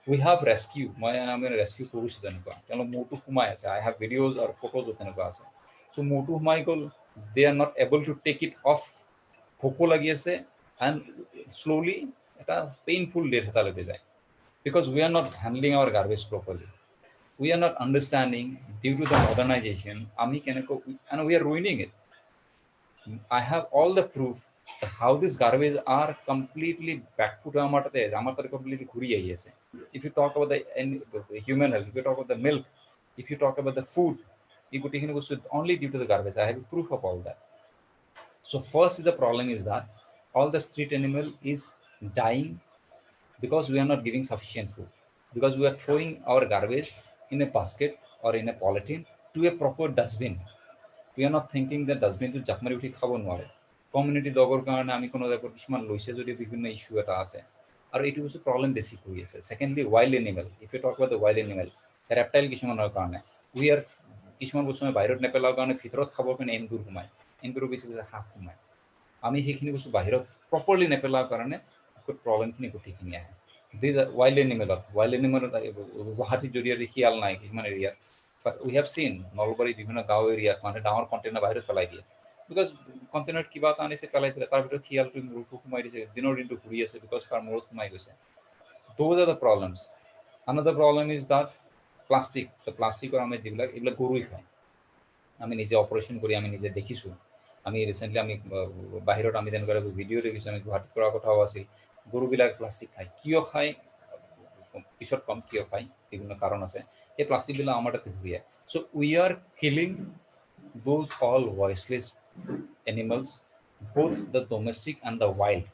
উই হাভ ৰেস্কিউ আমি ৰেস্কিউ কৰিছোঁ তেনেকুৱা তেওঁলোক মূৰটো সোমাই আছে আই হেভ ভিডিঅ'জ আৰু ফটোজো তেনেকুৱা আছে চ' মূৰটো সোমাই গ'ল they are not able to take it off ভোকো লাগি আছে এণ্ড শ্ল'লি এটা পেইনফুল ডেথ এটালৈকে যায় because we are not handling our garbage properly we are not understanding due to the modernization আমি কেনেকৈ and we are ruining it I have all the proof that how this garbage are completely back to আমাৰ তাতে completely ঘূৰি আহি আছে if you talk about the human health if you talk about the milk if you talk about the food এই গোটেইখিনি বস্তু only due to the garbage I have proof of all that so first is the problem is that all the street animal is dying because we are not giving sufficient food because we are throwing our garbage in a basket or in a polythene to a proper dustbin we are not thinking that dustbin to জাপ মাৰি উঠি খাব নোৱাৰে community ডগৰ কাৰণে আমি কোনো জায়গাত কিছুমান লৈছে যদি বিভিন্ন ইস্যু এটা আছে আৰু এইটো বস্তু প্ৰব্লেম বেছি কৰি আছে secondly wild animal if you talk about the wild animal reptile কিছুমানৰ কাৰণে উই আৰ কিছুমান বস্তু বাহিৰত নেপেলাৰ কাৰণে ভিতৰত খাবৰ কাৰণে এন্দুৰ সোমায় এন্দুৰো বেছি বেছি হাঁহ সোমায় আমি সেইখিনি বস্তু বাহিৰত প্ৰপাৰলি নেপেলাৰ কাৰণে প্ৰব্লেমখিনি গোটেইখিনি আহে these are wild animal গুৱাহাটীত যদি শিয়াল নাই কিছুমান এৰিয়াত but we have seen Nalbari বিভিন্ন গাঁও এৰিয়াত মানে ডাঙৰ কণ্টেইনাৰ বাহিৰত পেলাই দিয়ে বিকজ কণ্টেইনাৰত কিবা এটা আনিছে পেলাই দিলে তাৰ ভিতৰত শিয়ালটো মূৰটো সোমাই দিছে দিনৰ দিনটো ঘূৰি আছে বিকজ তাৰ মূৰত সোমাই গৈছে those are the problems another problem is that প্লাষ্টিকৰ আমি যিবিলাক এইবিলাক গৰুই খায় আমি নিজে অপাৰেশ্যন কৰি আমি নিজে দেখিছোঁ আমি ৰিচেণ্টলি আমি বাহিৰত আমি তেনেকুৱা ভিডিঅ' দেখিছোঁ আমি গুৱাহাটীত কৰা কথাও আছিল গৰুবিলাক প্লাষ্টিক খায় কিয় খায় পিছত কম কিয় খায় বিভিন্ন কাৰণ আছে এই প্লাষ্টিকবিলাক আমাৰ তাতে ঘূৰি আহে so' we are killing those all voiceless animals both the domestic and the wild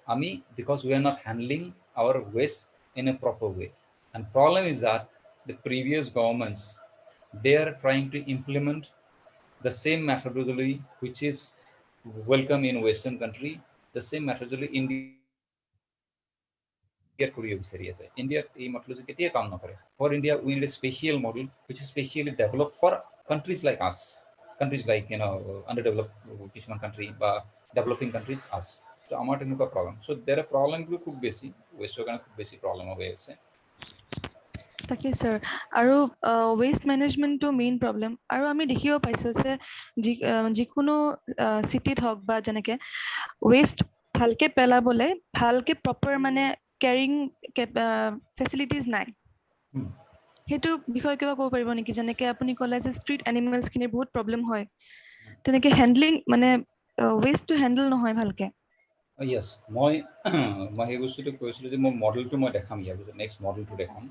ami because we are not handling our waste in a proper way and problem is that the previous governments they are trying to implement the same methodology which is welcome in western country the same methodology India কৰিব বিচাৰি আছে ইণ্ডিয়াত এই methodology কেতিয়া কাম নকৰে for India we need a special model which is specially developed for countries like us countries like underdeveloped কিছুমান country বা developing countries us so আমাৰ তেনেকুৱা problem so there are problem খুব বেছি ৱেষ্টৰ কাৰণে খুব বেছি problem হৈ আছে তাকে স্যাৰ আৰু ওয়েষ্ট মেনেজমেন্টটো মেইন প্ৰবলেম আৰু আমি দেখিব পাইছোঁ যে যিকোনো চিটিত হওক বা যেনেকৈ ওয়েষ্ট ভালকে পেলাবলে ভালকে প্ৰপাৰ মানে কেৰিং ফেচিলিটিজ নাই সেইটো বিষয়ে কিবা ক'ব পাৰিব নেকি যেনেকৈ আপুনি ক'লে যে ষ্ট্ৰীট এনিমেলছখিনিৰ বহুত প্ৰব্লেম হয় তেনেকৈ হেণ্ডলিং মানে ওয়েষ্টটো হেণ্ডল নহয় ভালকে য়েছ মই সেই বস্তুটো কৈছিলোঁ যে মোৰ মডেলটো মই দেখাম ইয়াৰ পিছত নেক্সট মডেলটো দেখাম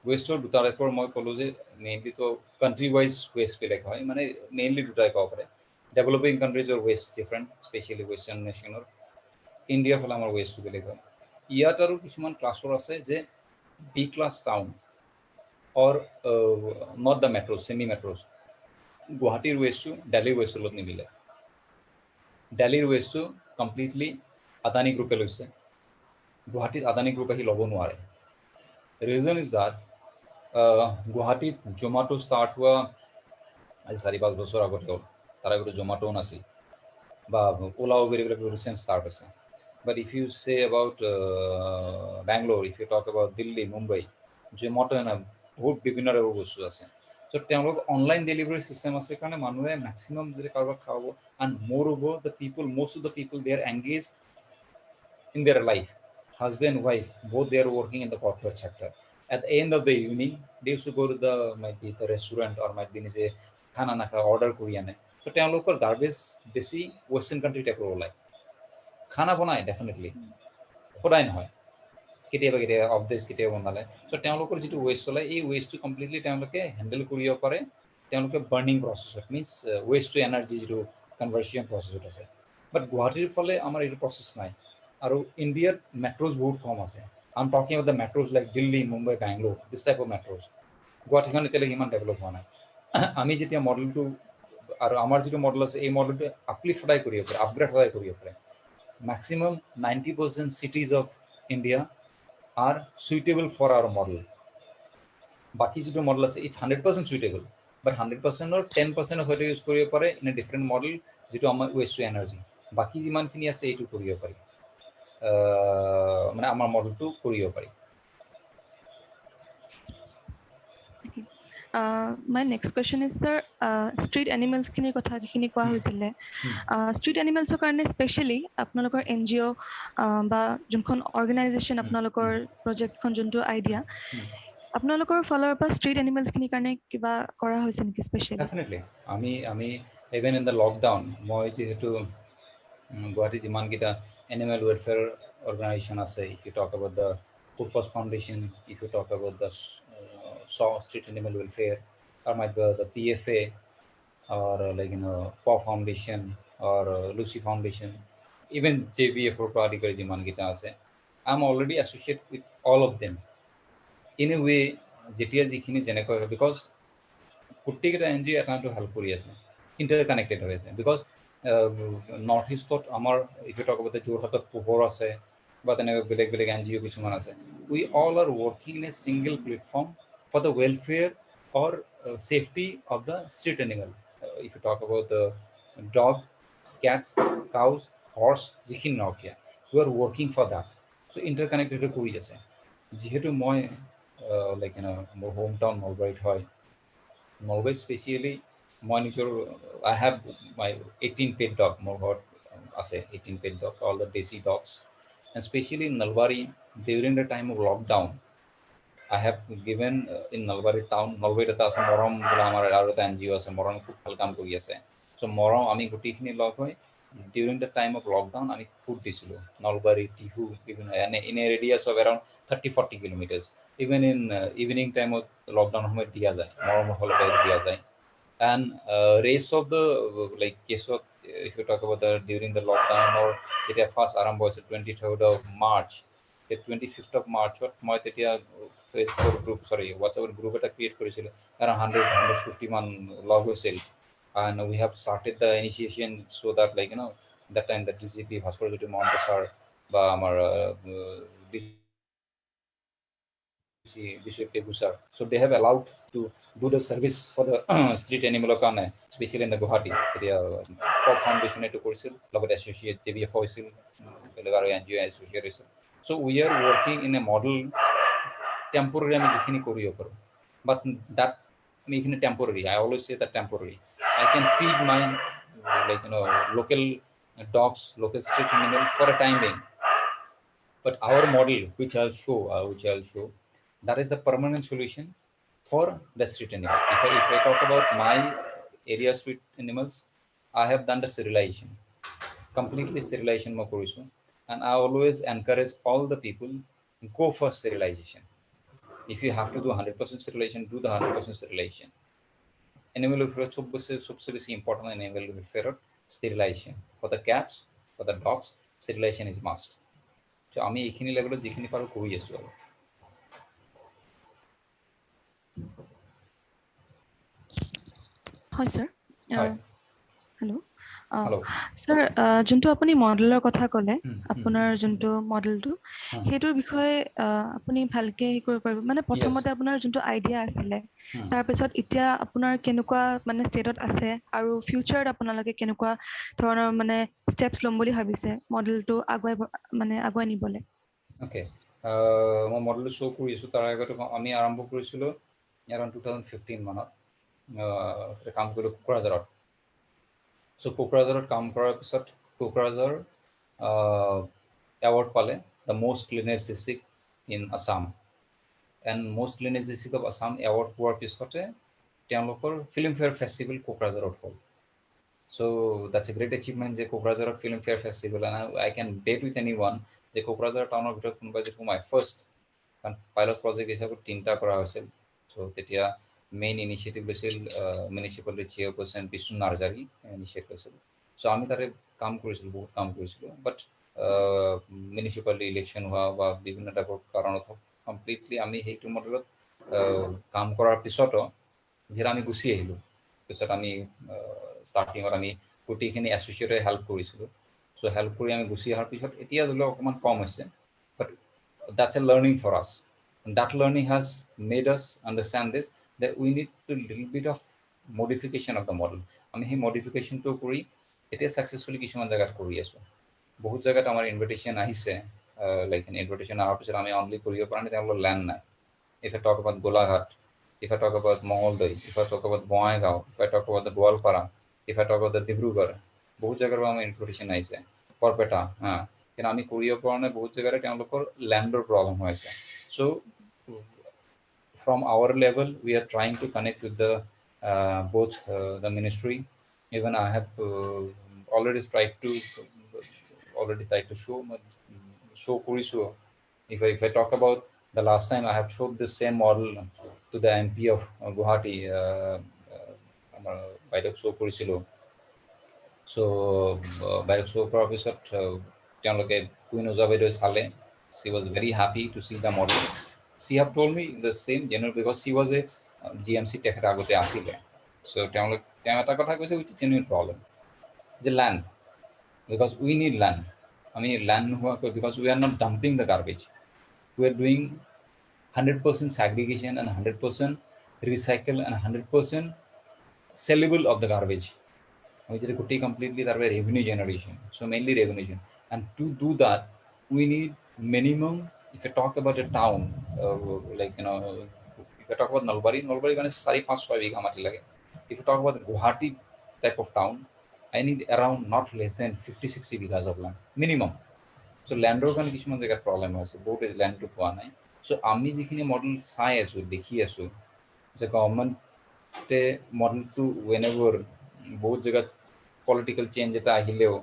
ৱেষ্টৰ দুটা টাইপৰ মই ক'লোঁ যে মেইনলিতো কাণ্ট্ৰি ৱাইজ ৱেষ্ট বেলেগ হয় মানে মেইনলি দুটাই ক'ব পাৰে ডেভেলপিং কাণ্ট্ৰিজৰ ৱেষ্ট ডিফাৰেণ্ট স্পেচিয়েলি ৱেষ্টাৰ্ণ নেশ্যনৰ ইণ্ডিয়াৰ ফালে আমাৰ ৱেষ্টটো বেলেগ হয় ইয়াত আৰু কিছুমান ক্লাছৰ আছে যে B class town or not the metros semi metros গুৱাহাটীৰ ৱেষ্টটো দিল্লীৰ ৱেষ্টৰ লগত নিমিলে দিল্লীৰ ৱেষ্টটো কমপ্লিটলি আদানী গ্ৰুপে লৈছে গুৱাহাটীত আদানী গ্ৰুপ আহি ল'ব নোৱাৰে। ৰিজন ইজ দ্যাট গুৱাহাটীত জোমাটো ষ্টাৰ্ট হোৱা আজি 4-5 বছৰ আগতে হ'ল, তাৰ আগতে জোমাটোও নাছিল বা ওলা উবেৰ এইবিলাক ৰিচেণ্ট ষ্টাৰ্ট হৈছে। বাট ইফ ইউ চে about Bangalore, if you talk about Delhi, Mumbai, Zomato বহুত বিভিন্ন টাইপৰ বস্তু আছে। চ' তেওঁলোক অনলাইন ডেলিভাৰী চিষ্টেম আছে কাৰণে মানুহে মেক্সিমাম যদি কাৰোবাক খাব, এণ্ড মোৰ over the people, most of the people they are engaged in their life, husband, wife, both they are working in the corporate sector. At the end of the evening, they used to go to might be the restaurant or might be নিজে খানা নাখা order কৰি আনে। চ' তেওঁলোকৰ garbage বেছি western country টাইপৰ ওলায়। খানা বনায় ডেফিনেটলি, সদায় নহয়, কেতিয়াবা কেতিয়াবা অফ ডেজ কেতিয়াবা বনালে। চ' তেওঁলোকৰ যিটো ৱেষ্ট ওলায়, এই ৱেষ্টটো কমপ্লিটলি তেওঁলোকে হেণ্ডেল কৰিব পাৰে। তেওঁলোকে বাৰ্ণিং প্ৰচেছত, মিনছ ৱেষ্ট টু এনাৰ্জি যিটো কনভাৰ্চন প্ৰচেছত আছে। বাট গুৱাহাটীৰ ফালে আমাৰ এইটো প্ৰচেছ নাই। আৰু ইণ্ডিয়াত মেট্ৰ'জ বহুত কম আছে। I am talking about the metros like Delhi, Mumbai, Bangalore, this type of metros. গুৱাহাটীখন এতিয়ালৈকে ইমান ডেভেলপ হোৱা নাই। আমি যেতিয়া মডেলটো আৰু আমাৰ যিটো মডেল আছে, এই মডেলটো আপলিফ্ট সদায় কৰিব পাৰে, আপগ্ৰেড সদায় কৰিব পাৰে। Maximum 90% cities of India are suitable for our model. বাকি যিটো মডেল আছে, ইটছ 100% suitable, but 100%ৰ 10% হয়তো ইউজ কৰিব পাৰে ইন এ ডিফাৰেণ্ট মডেল, যিটো আমাৰ ৱেষ্ট টু এনাৰ্জি। বাকী যিমানখিনি আছে এইটো কৰিব পাৰি, মানে আমাৰ মডেলটো কৰিব পাৰি। My next question is, sir, street animals খিনিৰ কথা যিখিনি কোৱা হৈছিলে, street animalsৰ কাৰণে স্পেচিয়েলি আপোনালোকৰ NGO বা যোনখন অৰ্গেনাইজেশ্যন আপোনালোকৰ প্ৰজেক্টখন যোনটো আইডিয়া, আপোনালোকৰ ফালৰ পৰা ষ্ট্ৰীট এনিমেলছখিনিৰ কাৰণে কিবা কৰা হৈছে নেকি স্পেচিয়েলি? ডেফিনেটলি আমি ইভেন ইন দ্য লকডাউন, মই যিহেতু গুৱাহাটীৰ যিমানকেইটা এনিমেল ৱেলফেয়াৰ অৰ্গেনাইজেশ্যন আছে, if you talk about the Purpose Foundation, if you talk about the Street Animal Welfare, or might be the PFA, or like PAW Foundation, or Lucy Foundation, even JVF or particular jiman kita ase, I'm already associated with all of them in a way. যেতিয়া যিখিনি যেনেকৈ হয়, because প্ৰত্যেকটা NGO এটাটো help কৰি আছে, ইণ্টাৰকানেক্টেড হৈ আছে। বিকজ নৰ্থ ইষ্টত আমাৰ if you talk about the যোৰহাটত পোহৰ আছে বা তেনেকৈ বেলেগ বেলেগ NGO কিছুমান আছে। We all are working in a single platform for the welfare or safety of the street animal. If you talk about the dog, cats, cows, horse, যিখিনি নহওক কিয়, we are working for that. So' interconnected কৰি আছে। যিহেতু মই like মোৰ home town নলবাৰীত হয়, নলবাৰীত স্পেচিয়েলি মই নিজৰ আই হেভ মাই 18 পেট ডগ, মোৰ ঘৰত আছে 18 পেট ডগছ, অল দ্য দেশী dogs. And especially in Nalbari, during the time of lockdown, I have given in Nalbari town, Nalbari ta ase Morom bola amar aro ta NGO ase, Morom khub bhal kaam kori ase. So Morom ami goti khini log hoy during the time of lockdown ami food disilo Nalbari, Tihu, even in a radius of around 30-40 kilometers. Even in evening time of lockdown hoy diya jay, Morom hol pe diya jay. And rest of the like case of if you talk about the during the lockdown or it first arambho hoise 23rd of March, the 25th of March মই তেতিয়া Facebook group WhatsApp group এটা create কৰিছিলো, around 100-150 মান log হৈছিল। And we have started the initiation so that like that time the DCP Bhaskar Jyoti Mahanta sir বা আমাৰ Bishop Tebu sir, so they have allowed to do the service for the street animal কাৰণে, especially in the Guwahati area. PAW Foundation এটো কৰিছিল, লগত associate JVF হৈছিল, বেলেগ আৰু NGO associate হৈছিল। So we are working in a model temporary আমি যিখিনি কৰিব পাৰোঁ, but that আমি এইখিনি temporary, I always say that temporary. I can feed my like local dogs, local street animals for a time being. But our model, which I'll show, that is the permanent solution for the street animal. If I talk about my area street animals, I have done the sterilization, completely sterilization ma korisu, and I always encourage all the people go for sterilization. If you have to do 100% sterilization, do the 100% sterilization. Animal welfare सबसे बेसी important in animal welfare sterilization. For the cats, for the dogs, sterilization is must. So আমি এইখিনি লেভেলত যিখিনি পাৰো কৰি আছো আৰু। হয় স্যাৰ। হয়। Hello', Hello. স্যাৰ যোনটো আপুনি মডেলৰ কথা ক'লে আপোনাৰ যোনটো মডেলটো সেইটোৰ বিষয়ে আপুনি ভালকে হে কৰিব পাৰিব মানে প্ৰথমতে আপোনাৰ যোনটো আইডিয়া আছিলে তাৰপিছত এতিয়া আপোনাৰ কেনেকুৱা মানে ষ্টেটত আছে আৰু ফিউচাৰত আপোনালোকে কেনেকুৱা ধৰণৰ মানে ষ্টেপছ ল'ম বুলি ভাবিছে মডেলটো আগুৱাই নিবলৈ Okay. মই মডেলটো শ্ব' কৰি আছোঁ তাৰ আগতে আমি আৰম্ভ কৰিছিলোঁ এৰাউণ্ড 2015 মানত কাম কৰিলোঁ কোকৰাঝাৰত চ' কোকৰাঝাৰত কাম কৰাৰ পিছত কোকৰাঝাৰ এৱাৰ্ড পালে the most cleanest district in Assam and most cleanest district of Assam award পোৱাৰ পিছতে তেওঁলোকৰ ফিল্মফেয়াৰ ফেষ্টিভেল কোকৰাঝাৰত হ'ল so' that's a great achievement যে কোকৰাঝাৰত Filmfare festival and I can date with এনি ওৱান যে কোকৰাঝাৰ টাউনৰ ভিতৰত কোনোবাই যে সোমাই ফাৰ্ষ্ট কাৰণ পাইলট প্ৰজেক্ট হিচাপত 3টা কৰা হৈছিল চ' তেতিয়া মেইন ইনিচিয়েটিভ লৈছিল municipality chairperson Bishnu Narzary initiate লৈছিল চ' আমি তাতে কাম কৰিছিলোঁ বহুত কাম কৰিছিলোঁ বাট মিউনিচিপালিটি ইলেকশ্যন হোৱা বা বিভিন্ন টাইপৰ কাৰণত হওক কমপ্লিটলি আমি সেইটো মডেলত কাম কৰাৰ পিছতো যিহেতু আমি গুচি আহিলোঁ পিছত আমি ষ্টাৰ্টিঙত আমি গোটেইখিনি এছ'চিয়েটে হেল্প কৰিছিলোঁ চ' হেল্প কৰি আমি গুচি অহাৰ পিছত এতিয়া ধৰি লওক অকণমান কম হৈছে বাট that's a learning for us. And that learning has made us understand this, that we need to little bit of modification of the model. আমি সেই মডিফিকেশ্যনটো কৰি এতিয়া ছাকচেছফুলি কিছুমান জেগাত কৰি আছোঁ বহুত জেগাত আমাৰ ইনভিটেশ্যন আহিছে লাইক ইনভিটেশ্যন অহাৰ পিছত আমি অনলি কৰিব পৰা নাই তেওঁলোকৰ লেণ্ড নাই if I talk about Golaghat if I talk about Mangaldai if I talk about Bongaigaon if I talk about Goalpara if I talk about Dibrugarh বহুত জেগাৰ পৰা আমাৰ ইনভিটেশ্যন আহিছে বৰপেটা কিন্তু আমি কৰিব পৰা নাই বহুত জেগাতে তেওঁলোকৰ লেণ্ডৰ প্ৰব্লেম হৈ আছে চ' from our level we are trying to connect with the both the ministry even I have already tried to show কৰিছোঁ if I talk about the last time I have showed the same model to the MP of Guwahati আমাৰ বাইদেউক show' কৰিছিলোঁ চ' বাইদেউক show' কৰাৰ পিছত তেওঁলোকে queen ওজা বাইদেৱে চালে she was very happy to see the model she have told me the same genuine because she was a GMC তেখেত আগতে আছিলে চ' তেওঁ এটা কথা কৈছে উইথ জেনুইন প্ৰব্লেম যে land because we need land আমি লেণ্ড নোহোৱাকৈ because we are not dumping the garbage we are doing 100% segregation and 100% recycle and 100% sellable of the garbage which is completely that way revenue generation. So mainly revenue generation. And to do that, we need minimum. If you talk about a town, like if you talk about Nalbari is 4-5 bigha mati lage. If you talk about Guwahati type of town, I need around not less than 50-60 bighas of land minimum. So landor kan কিছুমান জায়গাত problem আছে বহুত land to পোৱা নাই so আমি যিখিনি model চাই আছো দেখি আছো যে গভর্নমেন্টে মডেলটো whenever বহুত জায়গাত political change এটা আহিলেও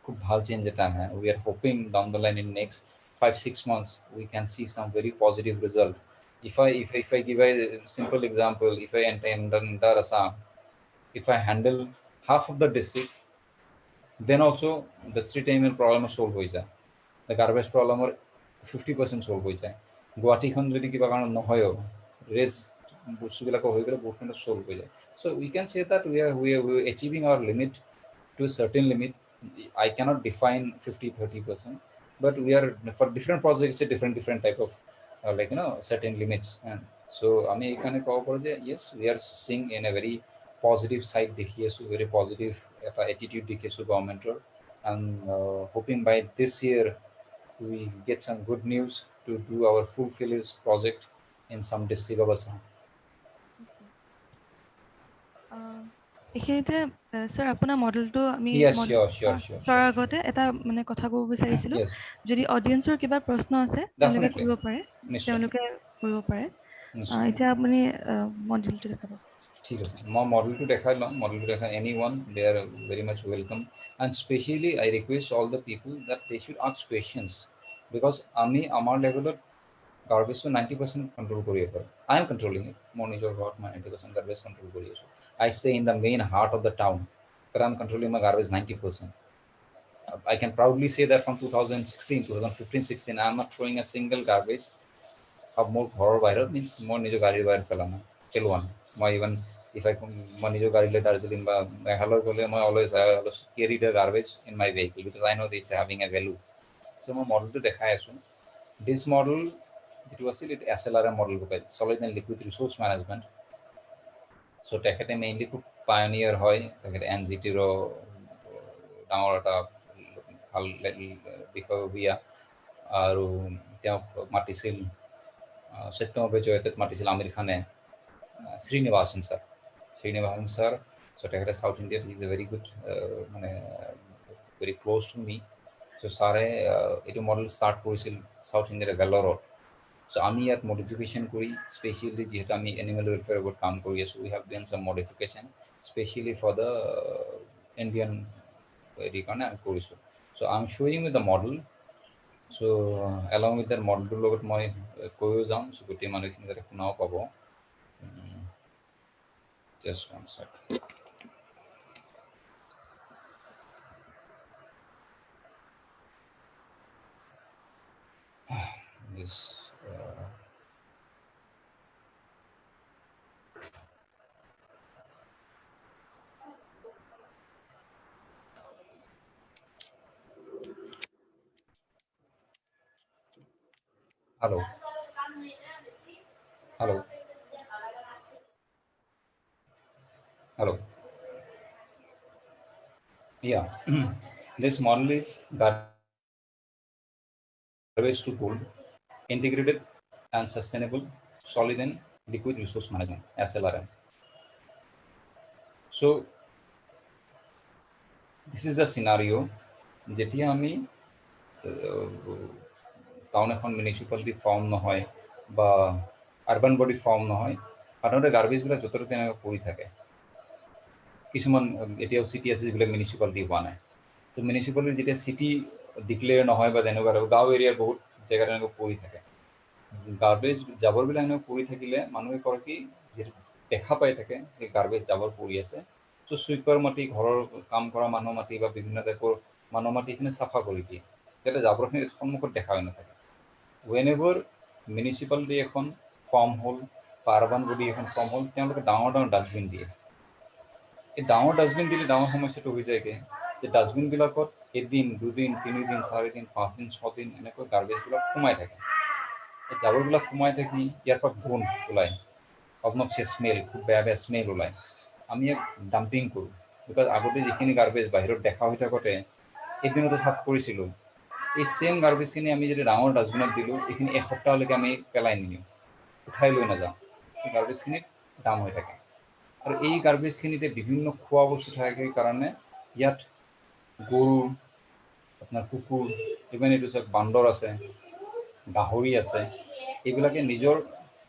খুব ভাল চেঞ্জ এটা আহে we are hoping down the line in next 5-6 months we can see some very positive result if I give a simple example if I enter Assam if I handle half of the district then also the street animal problem solve হৈ যায় the garbage problem 50% solve হৈ যায় গুৱাহাটীখন যদি কিবা কাৰণ নহয়ও raise বস্তুবিলাকো হৈ গ'লে বহুতখিনি solve হৈ যায় so we can say that we are achieving our limit to a certain limit. I cannot define 50-30%, but we are for different projects it's a different type of certain limits. And so আমি এখানে কব পারো যে yes we are seeing in a very positive side দেখি আছো very positive একটা attitude দেখি আছো গভৰ্নমেন্টৰ and hoping by this year we get some good news to do our full-fledged project in some district of Assam. এইখিনিতে sir আপোনাৰ মডেলটো আমি Yes, sure. চোৱাৰ আগতে এটা মানে কথা ক'ব বিচাৰিছিলোঁ Yes, যদি অডিয়েন্সৰ কিবা প্ৰশ্ন আছে তেওঁলোকে definitely. নিশ্চয় কৰিব পাৰে নিশ্চয় এতিয়া আপুনি মডেলটো দেখাব ঠিক আছে মই মডেলটো দেখাই ল'ম মডেলটো দেখাই এনি ওৱান they are very much welcome and specially I request all the people that they should ask questions because আমি আমাৰ লেভেলত গাৰ্বেজটো 90% কণ্ট্ৰল কৰিব পাৰোঁ আই এম কণ্ট্ৰলিং ইট মোৰ নিজৰ ঘৰত মই 90% গাৰ্বেজ কণ্ট্ৰল কৰি আছোঁ I stay in the main heart of the town but I am controlling my garbage 90%. I can proudly say that from 2015-16 I am not throwing a single garbage of মোৰ ঘৰৰ বাহিৰত means মই নিজৰ গাড়ীৰ বাহিৰত পেলোৱা নাই মই ইভেন if I মই নিজৰ গাড়ী লৈ দাৰ্জিলিং বা মেঘালয় গ'লে মই always carry the garbage in my vehicle because I know this having a value. So মই মডেলটো দেখাই আছোঁ. This model যিটো আছিল এইটো SLRM মডেল বুকাই Solid and Liquid Resource Management. So তেখেতে মেইনলি খুব পায়নিয়াৰ হয়, তেখেতে NGT-ৰ ডাঙৰ এটা ভাল বিষয়ববীয়া আৰু তেওঁক মাতিছিল সত্যমভাৱে জয়তেত মাতিছিল আমিৰ খানে শ্ৰীনিবাসন ছাৰ চ' তেখেতে চাউথ ইণ্ডিয়াত ইজ এ ভেৰি গুড মানে ভেৰি ক্ল'জ টু মি চ' ছাৰে এইটো মডেল ষ্টাৰ্ট কৰিছিল চাউথ ইণ্ডিয়াৰ ভেলৰত চ' আমি ইয়াত মডিফিকেশ্যন কৰি স্পেচিয়েলি যিহেতু আমি এনিমেল ৱেলফেয়াৰৰ ওপৰত কাম কৰি আছোঁ we have done some modification specially for the Indian হেৰিৰ কাৰণে আমি কৰিছোঁ চ' আই এম শ্বয়িং with the model so' along with the মডেলটোৰ লগত মই কৈও যাওঁ চ' গোটেই মানুহখিনি যাতে শুনাও পাব just one sec. This hello hello hello yeah this model is garbage to gold integrated and sustainable solid and liquid resource management SLRM. So this is the scenario যেতিয়া আমি টাউন এখন মিউনিচিপালিটি ফৰ্ম নহয় বা urban body form নহয় সাধাৰণতে গাৰ্বেজবিলাক য'তে ত'তে এনেকৈ পৰি থাকে কিছুমান এতিয়াও চিটি আছে যিবিলাক মিউনিচিপালিটি হোৱা নাই তো মিউনিচিপালিটি যেতিয়া চিটি ডিক্লেয়াৰ নহয় বা তেনেকুৱা গাঁও এৰিয়াৰ বহুত জেগাত এনেকৈ পৰি থাকে গাৰ্বেজ জাবৰবিলাক এনেকৈ পৰি থাকিলে মানুহে কয় কি যিটো দেখা পাই থাকে সেই গাৰ্বেজ জাবৰ পৰি আছে চ' চুইপাৰ মাতি ঘৰৰ কাম কৰা মানুহ মাতি বা বিভিন্ন টাইপৰ মানুহ মাতি এইখিনি চাফা কৰি দিয়ে যাতে জাবৰখিনি সন্মুখত দেখা হৈ নাথাকে ৱেনএভাৰ মিউনিচিপালিটি এখন ফৰ্ম হ'ল বা আৰ্বান বডি এখন ফৰ্ম হ'ল তেওঁলোকে ডাঙৰ ডাঙৰ ডাষ্টবিন দিয়ে এই ডাঙৰ ডাষ্টবিন দিলে ডাঙৰ সমস্যাটো হৈ যায়গৈ যে ডাষ্টবিনবিলাকত এদিন দুদিন তিনিদিন চাৰিদিন পাঁচদিন ছদিন এনেকৈ গাৰ্বেজবিলাক সোমাই থাকে এই জাবৰবিলাক সোমাই থাকি ইয়াৰ পৰা গোন্ধ ওলায় অবনক্সিয়াছ স্মেল খুব বেয়া বেয়া স্মেল ওলায় আমি ইয়াক ডাম্পিং কৰোঁ বিকজ আগতে যিখিনি গাৰ্বেজ বাহিৰত দেখা হৈ থাকোঁতে এদিনতে চাফ কৰিছিলোঁ এই ছেম গাৰ্বেজখিনি আমি যদি ডাঙৰ ডাষ্টবিনত দিলোঁ এইখিনি এসপ্তাহলৈকে আমি পেলাই নিদিওঁ উঠাই লৈ নাযাওঁ এই গাৰ্বেজখিনিত দাম হৈ থাকে আৰু এই গাৰ্বেজখিনিতে বিভিন্ন খোৱা বস্তু থাকে কাৰণে ইয়াত গৰু আপোনাৰ কুকুৰ ইভেন এইটো চাওক বান্দৰ আছে গাহৰি আছে এইবিলাকে নিজৰ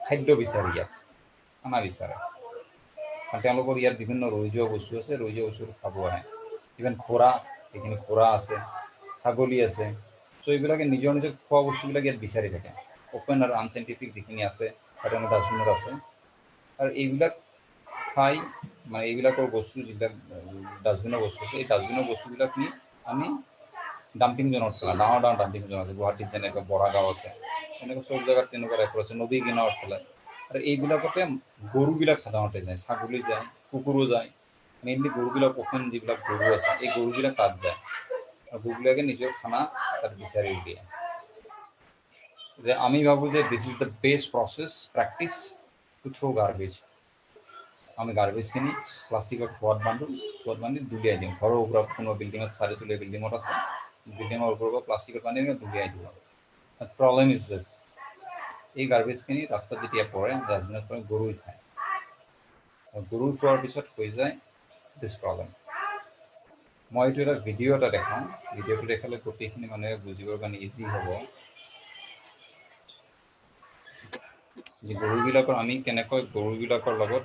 খাদ্য বিচাৰি ইয়াত খানা বিচাৰে কাৰণ তেওঁলোকৰ ইয়াত বিভিন্ন ৰৈ যোৱা বস্তু আছে ৰৈ যোৱা বস্তু খাব আহে ইভেন ঘোঁৰা এইখিনি ঘোঁৰা আছে ছাগলী আছে চ' এইবিলাকে নিজৰ নিজৰ খোৱা বস্তুবিলাক ইয়াত বিচাৰি থাকে অ'পেন আৰু আনচাইণ্টিফিক যিখিনি আছে সাধাৰণতে ডাষ্টবিনত আছে আৰু এইবিলাক খাই মানে এইবিলাকৰ বস্তু যিবিলাক ডাষ্টবিনৰ বস্তু আছে এই ডাষ্টবিনৰ বস্তুবিলাক নি আমি ডাম্পিং জোনত পেলাওঁ ডাঙৰ ডাঙৰ ডাম্পিং জোন আছে গুৱাহাটীত যেনেকৈ বৰাগাঁও আছে এনেকৈ চব জেগাত তেনেকুৱা টাইপৰ আছে নদী কিনাৰত পেলায় আৰু এইবিলাকতে গৰুবিলাক সাধাৰণতে যায় ছাগলী যায় কুকুৰো যায় মেইনলি গৰুবিলাক অ'পেন যিবিলাক গৰু আছে এই গৰুবিলাক তাত যায় আৰু গৰুবিলাকে নিজৰ খানা তাত বিচাৰি দিয়ে যে আমি ভাবোঁ যে this is the best process practice to throw' garbage আমি গাৰ্বেজখিনি প্লাষ্টিকত খোৱাত বান্ধি দলিয়াই দিওঁ ঘৰৰ ওপৰত কোনো বিল্ডিঙত চাৰিতলীয়া বিল্ডিঙত আছে বিল্ডিঙৰ ওপৰৰ পৰা প্লাষ্টিকত বান্ধি দলিয়াই দিওঁ প্ৰব্লেম ইজ দিছ এই গাৰ্বেজখিনি ৰাস্তাত যেতিয়া পৰে ডাষ্টবিনত পৰে গৰুই খায় আৰু গৰুই খোৱাৰ পিছত হৈ যায় দিছ প্ৰব্লেম মই এইটো এটা ভিডিঅ' এটা দেখাওঁ ভিডিঅ'টো দেখালে গোটেইখিনি মানুহে বুজিবৰ কাৰণে ইজি হ'ব যে গৰুবিলাকৰ আমি কেনেকৈ গৰুবিলাকৰ লগত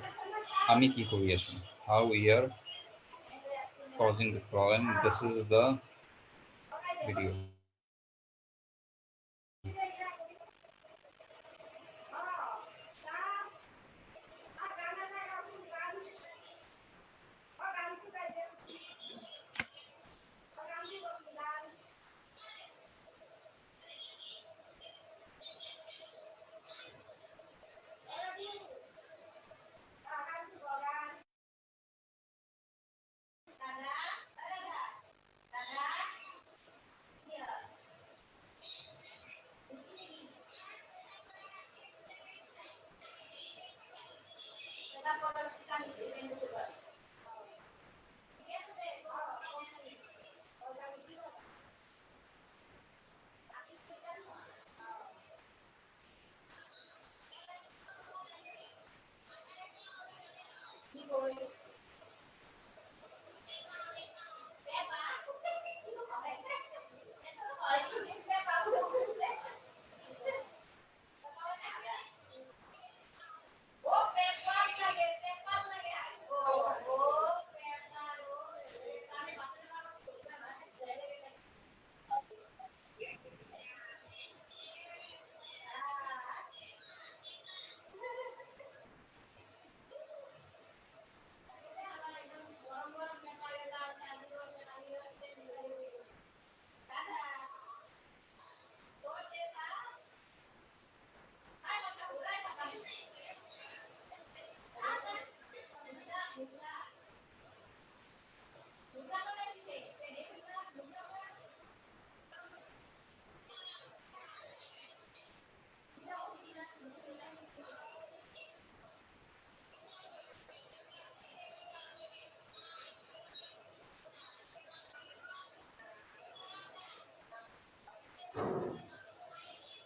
আমি কি কৰি আছোঁ how we are causing the problem this is the video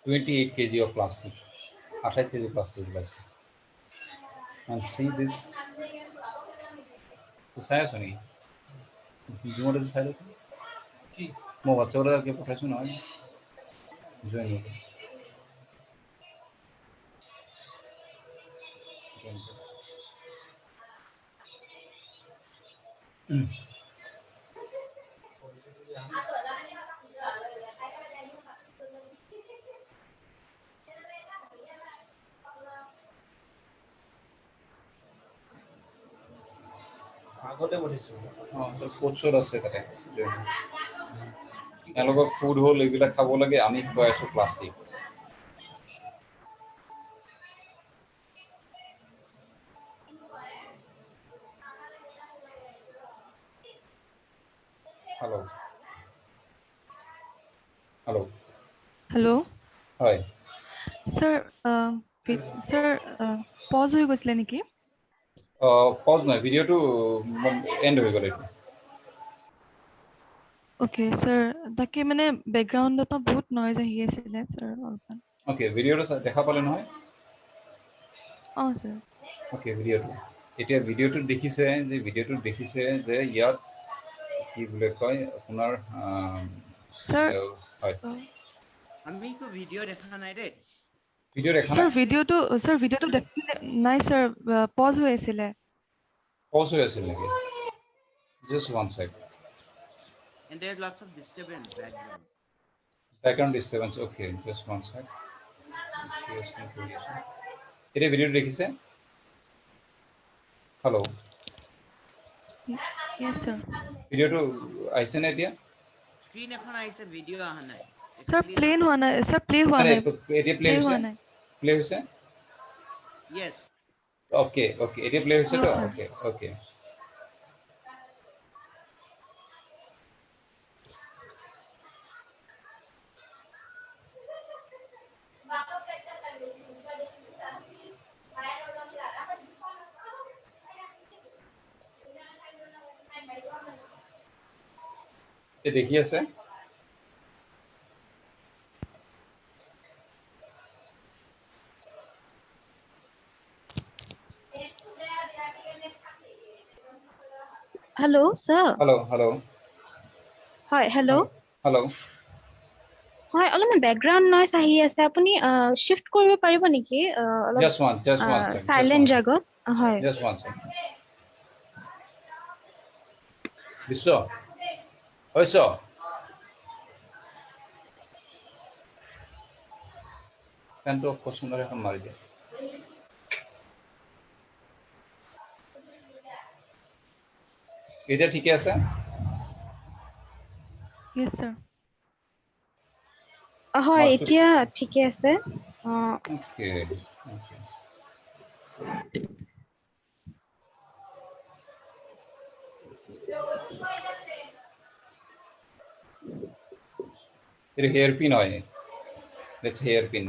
28 kg of plastic. 28 kg plastic glass. And see this. তো চাই আছো নেকি জুমতে চাই লৈছো কি মই হোৱাটছএপত পঠাইছো নহয় জইন হ'ব আগতে পঠিছো কোচত আছে তাতে এওঁলোকৰ ফুড হ'ল এইবিলাক খাব লাগে আমি খুৱাই আছো প্লাষ্টিক হেল্ল' হেল্ল' হেল্ল' হয় স্যাৰ স্যাৰ পজ হৈ গৈছিলে নেকি পজ নহয় ভিডিঅ'টো এণ্ড হৈ গ'ল এইটো অ'কে স্যাৰ তাকে মানে বেকগ্ৰাউণ্ডৰ পৰা বহুত নইজ আহি আছিলে স্যাৰ অলপমান অ'কে ভিডিঅ'টো দেখা পালে নহয় অঁ স্যাৰ অ'কে ভিডিঅ'টো এতিয়া ভিডিঅ'টোত দেখিছে যে ইয়াত কি বুলি কয় আপোনাৰ স্যাৰ হয় আমি একো ভিডিঅ' দেখা নাই দেই ভিডিঅ' দেখা স্যাৰ নাই ভিডিঅ'টো দেখিলে নাই স্যাৰ পজ হৈ আছিলে পজ হৈ আছিল নেকি just one second and there's lots of disturbance background disturbance okay just one sec এতিয়া ভিডিঅ'টো দেখিছে হেল্ল' yes স্যাৰ ভিডিঅ'টো আহিছে নে এতিয়া স্ক্ৰীন এখন আহিছে ভিডিঅ' অহা নাই স্যাৰ প্লেন হোৱা নাই স্যাৰ প্লে হোৱা মানে নাই এতিয়া প্লে হৈছে yes অ'কে এতিয়া প্লে হৈছে তো Yes, sir. অ'কে দেখি আছে হেল্ল' ছাৰ হেল্ল' হয় হেল্ল' হেল্ল' হয় অলপমান বেকগ্ৰাউণ্ড নইজ আহি আছে আপুনি শিফট কৰিব পাৰিব নেকি অলপ just one চাইলেণ্ট জাগত হয় just one second বিশ্ব হৈছে ফেনটো পচন্দৰ এখন মাৰি দিয়ে এতিয়া ঠিকে আছে yes sir হয় মাৰ্চুট এতিয়া ঠিকে আছে অ'কে এটা হেয়ার পিন হয় that's hairpin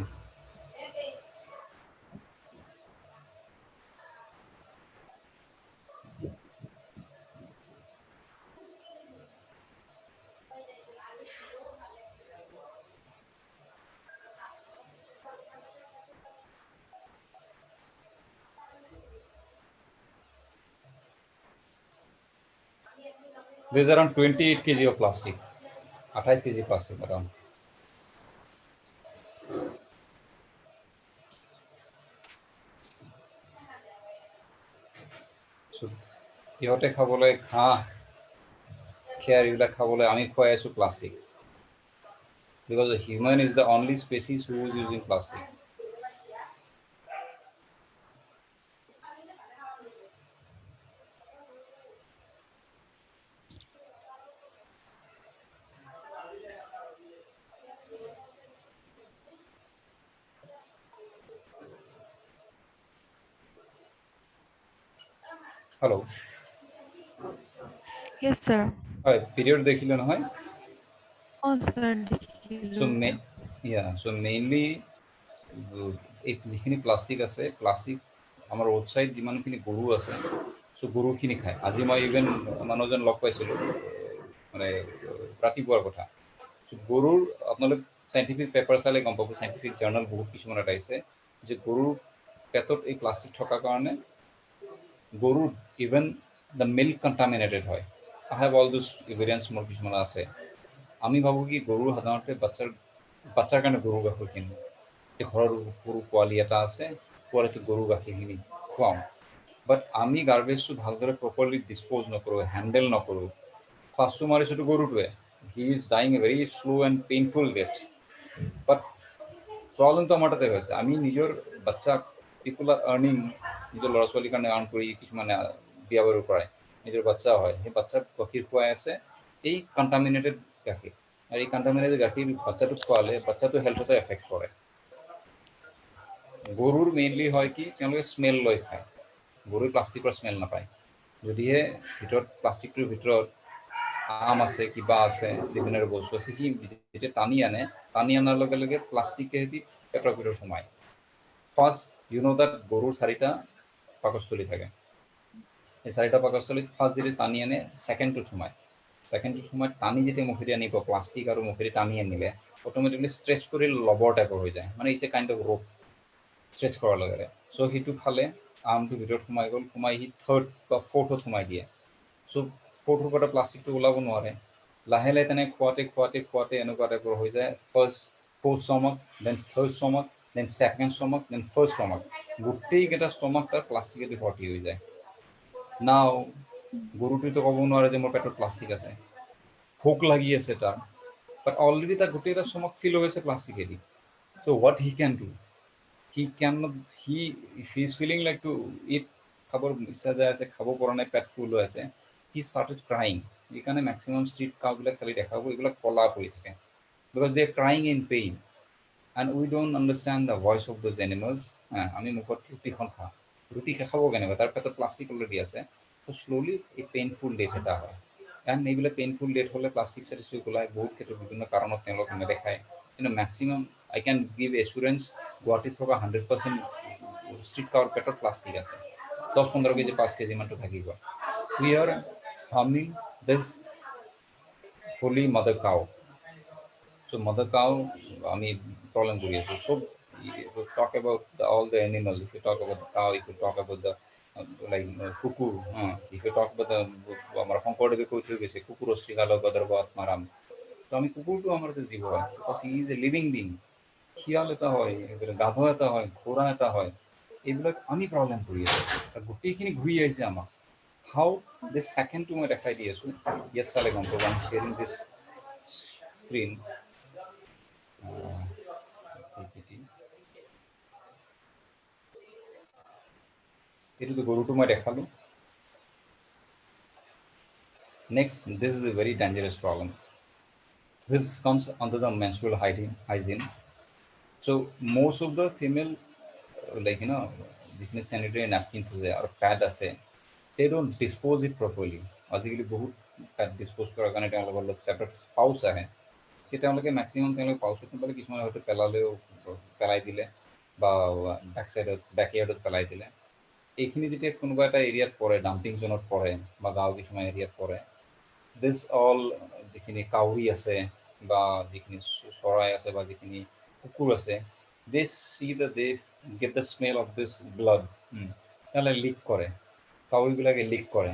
There's around 28 kg of plastic. 28 kg plastic around. So ইহঁতে খাবলৈ ঘাঁহ খেৰ এইবিলাক খাবলৈ আমি খুৱাই আছোঁ plastic. Because the human is the only species who is using plastic. Hello. Yes, sir. হয়, period দেখিলে নহয়? Oh, sir. So mainly এই যিখিনি প্লাষ্টিক আছে, প্লাষ্টিক আমাৰ ৰোড চাইড যিমানখিনি গৰু আছে, চ' গৰুখিনি খায়। আজি মই ইভেন মানুহ এজন লগ পাইছিলোঁ, মানে ৰাতিপুৱাৰ কথা। চ' গৰুৰ আপোনালোক চাইণ্টিফিক পেপাৰ চালে গম পাব, চাইণ্টিফিক জাৰ্নেল বহুত কিছুমান এটা আহিছে যে গৰুৰ পেটত এই প্লাষ্টিক থকাৰ কাৰণে গৰুৰ ইভেন দ্য মিল্ক কণ্টামিনেটেড হয়। আই হেভ অল দিছ এভিডেঞ্চ মোৰ কিছুমান আছে। আমি ভাবোঁ কি গৰু সাধাৰণতে বাচ্চাৰ কাৰণে গৰু গাখীৰ কিনো, ঘৰৰ সৰু পোৱালি এটা আছে, পোৱালিটো গৰু গাখীৰখিনি খুৱাওঁ। বাট আমি গাৰ্বেজটো ভালদৰে প্ৰপাৰলি ডিছপ'জ নকৰোঁ, হেণ্ডেল নকৰোঁ। ফাৰ্ষ্টটো মাৰিছোঁতো গৰুটোৱে, he is dying a very slow' and painful death. But প্ৰব্লেমটো আমাৰ তাতে হৈছে, আমি নিজৰ বাচ্চাক, পিপুল আৰ আৰ্নিং, নিজৰ ল'ৰা ছোৱালীৰ কাৰণে আৰ্ণ কৰি কিছুমানে বিয়া বাৰু কৰায়, নিজৰ বাচ্চা হয়, সেই বাচ্চাক গাখীৰ খুৱাই আছে এই কণ্টামিনেটেড গাখীৰ। আৰু এই কণ্টামিনেটেড গাখীৰ বাচ্চাটোক খোৱালে বাচ্চাটো হেল্থতে এফেক্ট কৰে। গৰুৰ মেইনলি হয় কি, তেওঁলোকে স্মেল লৈ খায়, গৰুৰ প্লাষ্টিকৰ স্মেল নাপায়। যদিহে ভিতৰত প্লাষ্টিকটোৰ ভিতৰত আম আছে, কিবা আছে, বিভিন্ন বস্তু আছে, সি যেতিয়া টানি আনাৰ লগে লগে প্লাষ্টিকেদি পেটৰ ভিতৰত সোমায়। ফাৰ্ষ্ট দেট গৰুৰ 4টা পাকস্থলী থাকে। এই 4টা পাকস্থলীত ফাৰ্ষ্ট যদি টানি আনে, ছেকেণ্ডটোত সোমায় টানি যেতিয়া মুখেদি আনিব, প্লাষ্টিক আৰু মুখেদি টানি আনিলে অট'মেটিকলি ষ্ট্ৰেচ কৰি লবৰ টাইপৰ হৈ যায়, মানে it's a kind of rope stretch কৰাৰ লগে লগে। চ' সেইটো খালে আমটো ভিতৰত সোমাই গ'ল, সোমাই সি 3rd বা 4thত সোমাই দিয়ে। চ' 4thৰ পৰা প্লাষ্টিকটো ওলাব নোৱাৰে। লাহে লাহে তেনেকৈ খুৱাতে এনেকুৱা টাইপৰ হৈ যায়। First 4th stomach, then 3rd stomach, then 2nd stomach, then 1st stomach. গোটেইকেইটা ষ্টমাক তাৰ প্লাষ্টিকেদি ভৰ্তি হৈ যায়। নাও গৰুটোতো ক'ব নোৱাৰে যে মোৰ পেটত প্লাষ্টিক আছে, ভোক লাগি আছে তাৰ, বাট অলৰেডি তাৰ গোটেইটা ষ্টমাক ফিল হৈ আছে প্লাষ্টিকেদি। So' what he can do, he is feeling like to eat, খাবৰ ইচ্ছা যায় আছে, খাব পৰা নাই, পেট ফুল হৈ আছে, হি ষ্টাৰ্টেড ক্ৰাইং। সেইকাৰণে মেক্সিমাম ষ্ট্ৰীট কাউবিলাক চালি দেখাব, এইবিলাক কলা পৰি থাকে, because they R crying in pain and we don't understand the voice of those animals. আমি মুখত ৰুটিখন খাওঁ, ৰুটি খাব কেনেকৈ, তাৰ পেটত প্লাষ্টিক অলৰেডি আছে। চ' শ্ল'লি এই পেইনফুল ডেথ এটা হয়। কাৰণ এইবিলাক পেইনফুল ডেথ হ'লে প্লাষ্টিক চাষ্টিক ওলায়, বহুত ক্ষেত্ৰত বিভিন্ন কাৰণত তেওঁলোক নেদেখায়। কিন্তু maximum I can give assurance, গুৱাহাটীত থকা 100% ষ্ট্ৰীট কাউৰ পেটত প্লাষ্টিক আছে, 10-15 কেজি 5 কেজি মানটো থাকিব। We are harming this holy mother cow. So' mother cow আমি প্ৰব্লেম কৰি আছোঁ। So talk about all the animal, if you talk about the cow, if you talk about the কুকুৰ, if you talk about the আমাৰ শংকৰদেৱে কৈ থৈ গৈছে, কুকুৰ শ্ৰীকাল গদৰ্ব আত্মাৰাম। তো আমি কুকুৰটো আমাৰ জীৱ হয়, because he is a living being. শিয়াল এটা হয়, গাধ এটা হয়, ঘোঁৰা এটা হয়, এইবিলাক আমি প্ৰব্লেম কৰি আছোঁ, গোটেইখিনি ঘূৰি আহিছে আমাক। হাউ দিছ ছেকেণ্ডটো মই দেখাই দি আছোঁ, ইয়াত চালে গম পাব। I am sharing this screen. এইটোতো গৰুটো মই দেখালোঁ। Next, this is a very dangerous problem. This comes under the menstrual hygiene. So most of the female, যিখিনি sanitary napkins আছে আৰু pad আছে, they don't dispose it properly. আজিকালি বহুত pad dispose কৰাৰ কাৰণে তেওঁলোকৰ লগত separate pouch আহে, সেই তেওঁলোকে মেক্সিমাম তেওঁলোকে পাউচত নাপালে, কিছুমানে হয়তো পেলাই দিলে বা বেকয়াৰ্ডত পেলাই দিলে। এইখিনি যেতিয়া কোনোবা এটা এৰিয়াত পৰে, ডাম্পিং জ'নত পৰে বা গাঁও কিছুমান এৰিয়াত পৰে, দিছ অল যিখিনি কাউৰী আছে বা যিখিনি চৰাই আছে বা যিখিনি কুকুৰ আছে, they see the they get the smell of this blood. তেওঁলোকে লিক কৰে, কাউৰীবিলাকে লিক কৰে।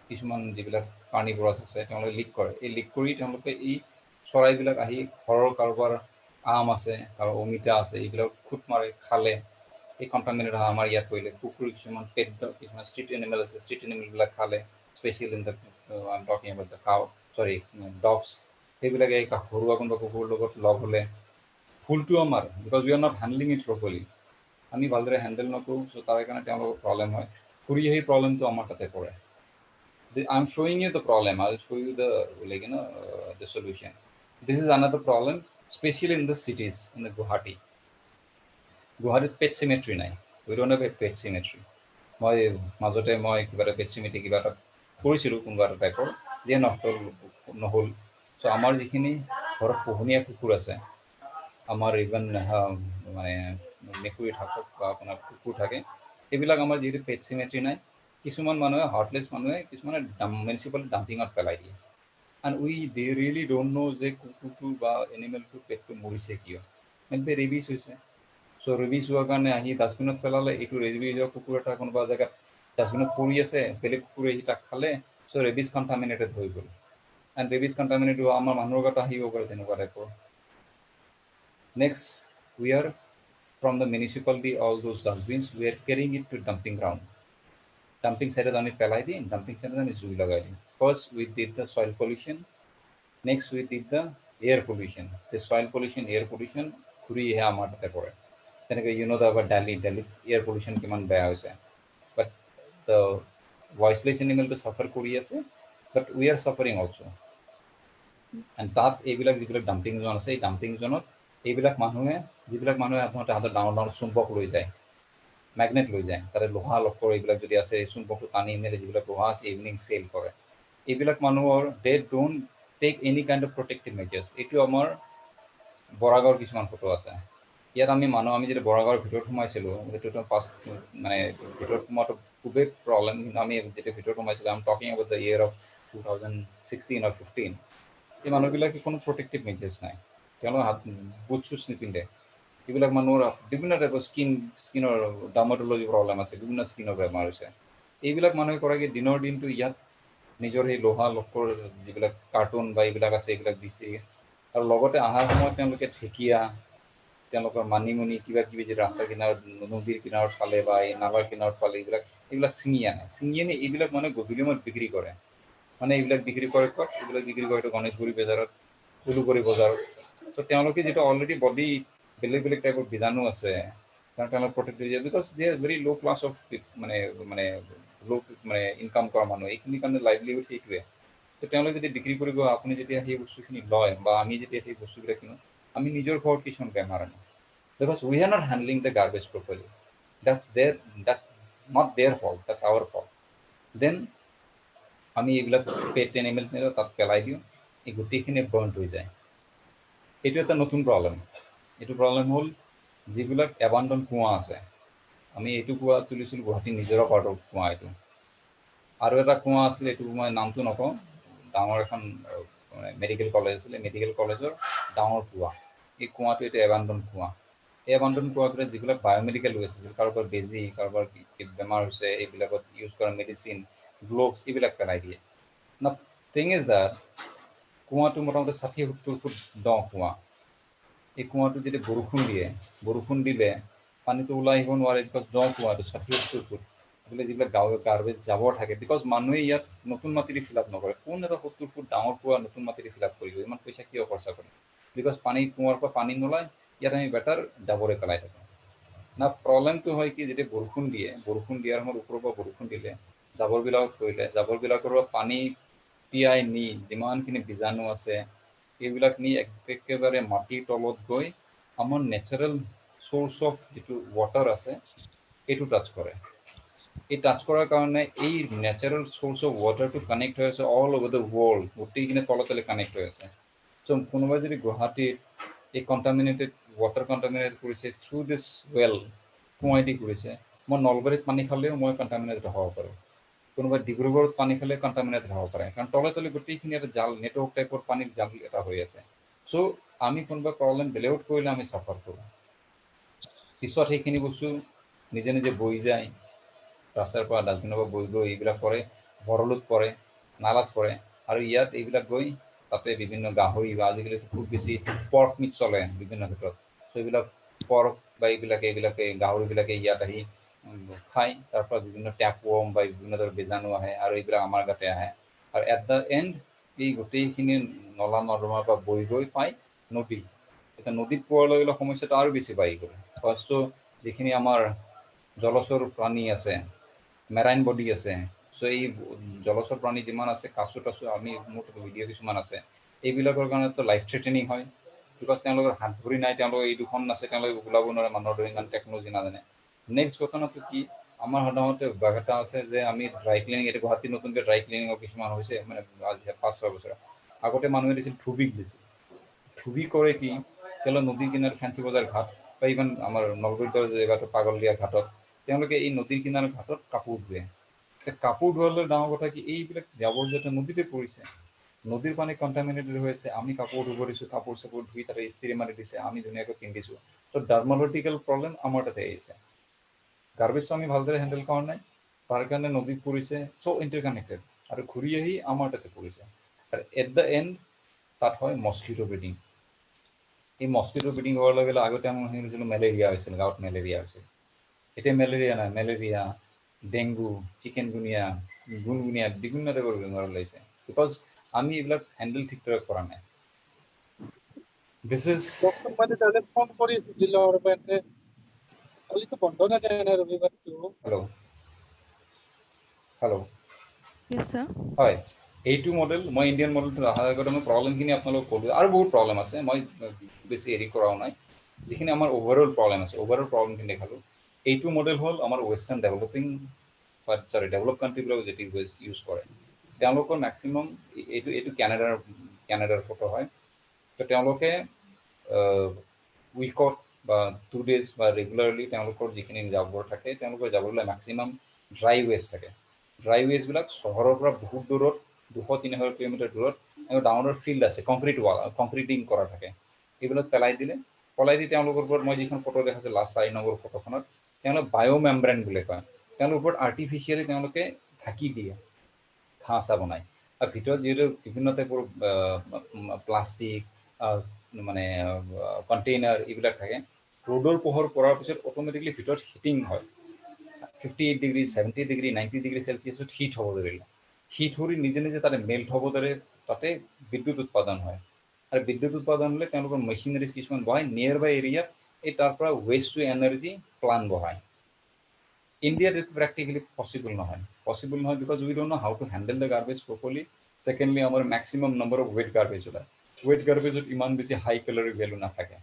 কিছুমান যিবিলাক কাৰ্নিভৰাছ আছে তেওঁলোকে লিক কৰে, এই লিক কৰি তেওঁলোকে এই চৰাইবিলাক আহি ঘৰৰ কাৰোবাৰ আম আছে, কাৰোবাৰ অমিতা আছে, এইবিলাক খুট মাৰে, খালে এই কণ্টামিনেট হয় আমাৰ ইয়াত পৰিলে। কুকুৰ কিছুমান পেট কিছুমান ষ্ট্ৰীট এনিমেল আছে, ষ্ট্ৰীট এনিমেলবিলাক খালে, special in the I am talking about the cow dogs, সেইবিলাকে ঘৰুৱা কোনোবা কুকুৰৰ লগত লগ হ'লে ভুলটো আমাৰ, because we are not handling it properly, আমি ভালদৰে হেণ্ডেল নকৰোঁ, চ' তাৰে কাৰণে তেওঁলোকৰ প্ৰব্লেম হয়। ঘূৰি সেই প্ৰব্লেমটো আমাৰ তাতে পৰে। I'm showing you the problem. I'll show you the the solution. This is another problem, especially in the cities, in the Guwahati. Guwahati pet cemetery নাই. We don't have a pet cemetery. মই মাজতে মই কিবা এটা pet cemetery কিবা এটা কৰিছিলোঁ কোনোবা এটা টাইপৰ, যিয়ে নহ'ল। চ' আমাৰ যিখিনি ঘৰত পোহনীয়া কুকুৰ আছে, আমাৰ ইভেন মানে মেকুৰী থাকক বা আপোনাৰ কুকুৰ থাকে, সেইবিলাক আমাৰ যিহেতু পেট চিমেট্ৰি নাই, কিছুমান মানুহে হাৰ্টলেছ মানুহে কিছুমানে মিউনিচিপাল ডাম্পিঙত পেলাই দিয়ে। এণ্ড দে ৰিয়েলি ডোণ্ট ন' যে কুকুৰটো বা এনিমেলটো পেটটো মৰিছে কিয়, মেবি ৰেবিছ হৈছে। চ' ৰেবিছ হোৱাৰ কাৰণে আহি ডাষ্টবিনত পেলালে, এইটো ৰেবিছৰ কুকুৰ এটা কোনোবা জেগাত ডাষ্টবিনত পৰি আছে, বেলেগ কুকুৰে আহি তাক খালে, চ' ৰেবিছ কণ্টামিনেটেড হৈ গ'ল। এণ্ড ৰেবিছ কণ্টামিনেটেড হোৱা আমাৰ মানুহৰ গাত আহিব পাৰে তেনেকুৱা টাইপৰ। Next, we are from the municipality, all those dustbins, we are carrying it to dumping ground. Dumping site আমি পেলাই দিই, dumping site আমি জুই লগাই দিই। First we did the soil pollution, next we did the air pollution. The soil pollution, air pollution ঘূৰি আহে আমাৰ তাতে পৰে। তেনেকৈ about Delhi air pollution কিমান বেয়া হৈছে। But the voiceless animal to suffer কৰি আছে, but we are suffering also. And তাত এইবিলাক যিবিলাক ডাম্পিং জন আছে, এই ডাম্পিং জনত এইবিলাক মানুহে যিবিলাক মানুহে আপোনাৰ হাতত ডাঙৰ ডাঙৰ চুম্বক লৈ যায়, মেগনেট লৈ যায়, তাতে লোহা লক্কৰ এইবিলাক যদি আছে, চুম্বকটো টানি মেলি যিবিলাক লোহা আছে ইভিনিং চেল কৰে, এইবিলাক মানুহৰ they don't take any kind of protective measures. এইটো আমাৰ বৰাগাঁৱৰ কিছুমান ফটো আছে। ইয়াত আমি যেতিয়া বৰাগাঁৱৰ ভিতৰত সোমাইছিলোঁ, সেইটোতো মানে ভিতৰত সোমোৱাটো খুবেই প্ৰব্লেম, কিন্তু আমি যেতিয়া ভিতৰত সোমাইছিলোঁ, আই am talking about the year of 2016 or 15, এই মানুহবিলাকে কোনো প্ৰটেক্টিভ মেজাৰ্ছ নাই, তেওঁলোকে বুট চুট নিপিন্ধে। এইবিলাক মানুহৰ বিভিন্ন টাইপৰ স্কিনৰ ডাৰ্মাটলজি প্ৰব্লেম আছে, বিভিন্ন স্কিনৰ বেমাৰ হৈছে। এইবিলাক মানুহে কৰে কি দিনৰ দিনটো ইয়াত নিজৰ সেই লোহা লক্কৰ যিবিলাক কাৰ্টুন বা এইবিলাক আছে এইবিলাক দিছে, আৰু লগতে অহাৰ সময়ত তেওঁলোকে ঢেকীয়া, তেওঁলোকৰ মানিমুনি কিবা কিবি যে ৰাস্তাৰ কিনাৰত নদীৰ কিনাৰত পালে বা এই নালাৰ কিনাৰত পালে এইবিলাক ছিঙি আনি এইবিলাক মানে গধূলি সময়ত বিক্ৰী কৰে। মানে এইবিলাক বিক্ৰী কৰে ক'ত, এইবিলাক বিক্ৰী কৰে গণেশগুৰি বজাৰত, উলুবাৰী বজাৰত। ত' তেওঁলোকে যিটো অলৰেডি বডি বেলেগ বেলেগ টাইপৰ বীজাণু আছে, কাৰণ তেওঁলোক প্ৰটেক্ট হৈ যায়, বিকজ দে আৰ ভেৰি ল' ক্লাছ অফ মানে ইনকাম কৰা মানুহ, এইখিনি কাৰণে লাইভলিহুড সেইটোৱে। ত' তেওঁলোকে যদি বিক্ৰী কৰিব, আপুনি যেতিয়া সেই বস্তুখিনি লয় বা আমি যেতিয়া সেই বস্তুবিলাক কিনো, আমি নিজৰ ঘৰত কিছুমান বেমাৰ আনো, because we are not handling the garbage properly. that's not their fault, that's our fault. Then আমি এইবিলাক পেট এনিমেলছ তাত পেলাই দিওঁ, এই গোটেইখিনি বাৰ্ণ্ট হৈ যায়। এইটো এটা নতুন প্ৰব্লেম। এইটো প্ৰব্লেম হ'ল যিবিলাক এবাণ্ডন কুঁৱা আছে, আমি এইটো কুঁৱা তুলিছিলোঁ গুৱাহাটী নিজৰা পাৰ্টৰ কুঁৱা এইটো। আৰু এটা কুঁৱা আছিলে, এইটো মই নামটো নকওঁ, ডাঙৰ এখন মেডিকেল কলেজ আছিলে, মেডিকেল কলেজৰ ডাঙৰ কুঁৱা। এই কুঁৱাটো এইটো এবাণ্ডন কুঁৱা। এই এবাণ্ডন কুঁৱাটোত যিবিলাক বায়'মেডিকেল ৱেষ্ট আছিল, কাৰোবাৰ বেজী, কাৰোবাৰ বেমাৰ হৈছে, এইবিলাকত ইউজ কৰা মেডিচিন, গ্ল'ভছ, এইবিলাক পেলাই দিয়ে। না থিং ইজ দ্যাট কুঁৱাটো মোটামুটি 60-70 ফুট দ কুঁৱা। এই কুঁৱাটো যেতিয়া বৰষুণ দিলে পানীটো ওলাই আহিব নোৱাৰে, বিকজ দ কুঁৱাটো 60-70 ফুট। বোলে যিবিলাক গাৰ্বেজ জাবৰ থাকে, বিকজ মানুহে ইয়াত নতুন মাটিৰে ফিল আপ নকৰে। কোন এটা 70 ফুট ডাঙৰ কুঁৱা নতুন মাটিৰে ফিল আপ কৰিব, ইমান পইচা কিয় খৰচা কৰিম, বিকজ কুঁৱাৰ পৰা পানী নোলায়, ইয়াত আমি বেটাৰ জাবৰে পেলাই থাকোঁ। না প্ৰব্লেমটো হয় কি, যেতিয়া বৰষুণ দিয়াৰ সময়ত ওপৰৰ পৰা বৰষুণ দিলে, জাবৰবিলাক পৰিলে, জাবৰবিলাকৰ পৰা পানী তিয়াই নি যিমানখিনি বীজাণু আছে এইবিলাক নি একেবাৰে মাটিৰ তলত গৈ আমাৰ নেচাৰেল চ'ৰ্চ অফ যিটো ৱাটাৰ আছে এইটো টাচ কৰে। এই টাচ কৰাৰ কাৰণে এই নেচাৰেল চ'ৰ্চ অফ ৱাটাৰটো কানেক্ট হৈ আছে অল অভাৰ দ্য ৱৰ্ল্ড, গোটেইখিনি তলে কানেক্ট হৈ আছে। চ' কোনোবাই যদি গুৱাহাটীত এই কণ্টামিনেটেড ৱাটাৰ কণ্টামিনেট কৰিছে থ্ৰু দিছ ৱেল, কুঁৱাইদি কৰিছে, মই নলবাৰীত পানী খালেও মই কণ্টামিনেটেড হ'ব পাৰোঁ, কোনোবাই ডিব্ৰুগড়ত পানী খালে কণ্টামিনেটেড হ'ব পাৰে, কাৰণ তলে গোটেইখিনি এটা জাল, নেটৱৰ্ক টাইপৰ পানীৰ জাল এটা হৈ আছে। চ' আমি কোনোবা প্ৰব্লেম বেলেগত কৰিলে আমি চাফাৰ কৰোঁ, পিছত সেইখিনি বস্তু নিজে বৈ যায় ৰাস্তাৰ পৰা, ডাষ্টবিনৰ পৰা বৈ গৈ এইবিলাক কৰে, ভৰলুত পৰে, নালাত পৰে, আৰু ইয়াত এইবিলাক গৈ তাতে বিভিন্ন গাহৰি বা আজিকালি খুব বেছি পৰ্ক মিট চলে বিভিন্ন ক্ষেত্ৰত। চ' এইবিলাক পৰ্ক বা এইবিলাকে গাহৰিবিলাকে ইয়াত আহি খায়, তাৰ পৰা বিভিন্ন টেপৱৰ্ম বা বিভিন্ন ধৰণৰ বীজাণু আহে আৰু এইবিলাক আমাৰ গাতে আহে, আৰু এট দ্য এণ্ড এই গোটেইখিনি নলা নৰ্দমাৰ পৰা বৈ গৈ পায় নদী। এতিয়া নদীত পোৱাৰ লগে লগে সমস্যাটো আৰু বেছি বাঢ়ি গ'ল। ফাৰ্ষ্টটো যিখিনি আমাৰ জলচৰ প্ৰাণী আছে, মেৰাইন বডি আছে, চ' এই জলচৰ প্ৰাণী যিমান আছে, কাছু টাছু, আমি মোৰ ভিডিঅ' কিছুমান আছে, এইবিলাকৰ কাৰণেতো লাইফ থ্ৰেটেনিং হয়, বিকজ তেওঁলোকৰ হাত ভৰি নাই, তেওঁলোকৰ এই দুখন আছে, তেওঁলোকে ওলাব নোৱাৰে, মানুহৰ দৰে ইমান টেকন'লজি নাজানে। নেক্সট ঘটনাটো কি, আমাৰ সাধাৰণতে অভ্যাস এটা আছে যে আমি ড্ৰাই ক্লিনিং, এতিয়া গুৱাহাটীত নতুনকৈ ড্ৰাই ক্লিনিঙৰ কিছুমান হৈছে, মানে 5-6 বছৰ আগতে মানুহে দিছিল ধুবিক দিছিল। ধুবি কৰে কি, তেওঁলোকে নদীৰ কিনাৰ ফেঞ্চি বজাৰ ঘাট বা ইভেন আমাৰ নলবৈদ্যৰ জেগাটো পাগল দিয়া ঘাটত, তেওঁলোকে এই নদীৰ কিনাৰ ঘাটত কাপোৰ ধুৱে। কাপোৰ ধোৱালৈ ডাঙৰ কথা কি, এইবিলাক জাবৰ জোঁথৰ নদীতে পৰিছে, নদীৰ পানী কণ্টামিনেটেড হৈ আছে, আমি কাপোৰ ধুব দিছোঁ, কাপোৰ চাপোৰ ধুই তাতে ইস্ত্ৰি মাৰি দিছে, আমি ধুনীয়াকৈ পিন্ধিছোঁ, ত' ডাৰ্মালজিকেল প্ৰব্লেম আমাৰ তাতে আহিছে। গাৰ্বেজটো আমি ভালদৰে হেণ্ডেল কৰা নাই, তাৰ কাৰণে নদীত পৰিছে, চ' ইণ্টাৰকানেক্টেড, আৰু ঘূৰি আহি আমাৰ তাতে পৰিছে। আৰু এট দ্য এণ্ড তাত হয় মস্কিটো ব্ৰিডিং। এই মস্কিটো ব্ৰিডিং হোৱাৰ লগে লগে আগতে আমি শুনিছিলোঁ মেলেৰিয়া হৈছিল, গাঁৱত মেলেৰিয়া হৈছিল। এতিয়া মেলেৰিয়া নাই, মেলেৰিয়া, ডেংগু, চিকেন গুনিয়া, গুণগুণীয়া, বিভিন্ন টাইপৰ বেমাৰ ওলাইছে, বিকজ আমি এইবিলাক হেণ্ডেল ঠিক দৰে কৰা নাই। দিছ ইজ মানে তাহলে ফোন কৰি সুধিলো আৰু এতে কালিতো বন্ধ থাকে না ৰবিবাৰটো। হেল্ল'। হেল্ল'। Yes, sir. হয়, এইটো মডেল মই ইণ্ডিয়ান মডেলটো অহাৰ আগতে মই প্ৰব্লেমখিনি আপোনালোকক ক'লোঁ, আৰু বহুত প্ৰব্লেম আছে, মই বেছি হেৰি কৰাও নাই, যিখিনি আমাৰ অভাৰঅল প্ৰব্লেম আছে, অভাৰঅল প্ৰব্লেমখিনি দেখালোঁ। এইটো মডেল হ'ল আমাৰ ৱেষ্টাৰ্ণ ডেভেলপ কাণ্ট্ৰিবিলাকে যেটি ইউজ কৰে, তেওঁলোকৰ মেক্সিমাম এইটো কেনাডাৰ ফটো হয়। তো তেওঁলোকে উইকত বা 2 days বা ৰেগুলাৰলি তেওঁলোকৰ যিখিনি জাবৰ থাকে, তেওঁলোকৰ জাবৰবিলাক মেক্সিমাম ড্ৰাই ৱেষ্ট থাকে। ড্ৰাই ৱেষ্টবিলাক চহৰৰ পৰা বহুত দূৰত, 200-300 কিলোমিটাৰ দূৰত ডাঙৰ ডাঙৰ ফিল্ড আছে, কংক্ৰিটিং কৰা থাকে, এইবিলাক পেলাই দি তেওঁলোকৰ ওপৰত, মই যিখন ফটো দেখাইছোঁ লাষ্ট 4 নম্বৰ ফটোখনত, তেওঁলোকে বায়'মেমব্ৰেন বুলি কয়, তেওঁলোকৰ ওপৰত আৰ্টিফিচিয়েলি তেওঁলোকে ঢাকি দিয়ে, ঘাঁহ চাহ বনায়, আৰু ভিতৰত যিহেতু বিভিন্ন টাইপৰ প্লাষ্টিক, মানে কণ্টেইনাৰ এইবিলাক থাকে, ৰ'দৰ পোহৰ পৰাৰ পিছত অট'মেটিকলি ভিতৰত হিটিং হয়, 58 ডিগ্ৰী, 70 ডিগ্ৰী, 90 ডিগ্ৰী চেলচিয়াছত হিট হ'ব ধৰিলে, হিট হৈ নিজে নিজে তাতে মেল্ট হ'ব ধৰে, তাতে বিদ্যুৎ উৎপাদন হয়, আৰু বিদ্যুৎ উৎপাদন হ'লে তেওঁলোকৰ মেচিনাৰিজ কিছুমান বহায় নিয়াৰ বাই এৰিয়াত, এই তাৰ পৰা ৱেষ্ট টু এনাৰ্জি প্লাণ্ট বহায়। ইণ্ডিয়াত এইটো প্ৰেক্টিকেলি পচিবল নহয়, because we don't know' how to handle the garbage properly. Secondly, আমাৰ maximum number of wet garbage ওলায়, ৱেট গাৰ্বেজত ইমান বেছি হাই কেলৰি ভেলু নাথাকে।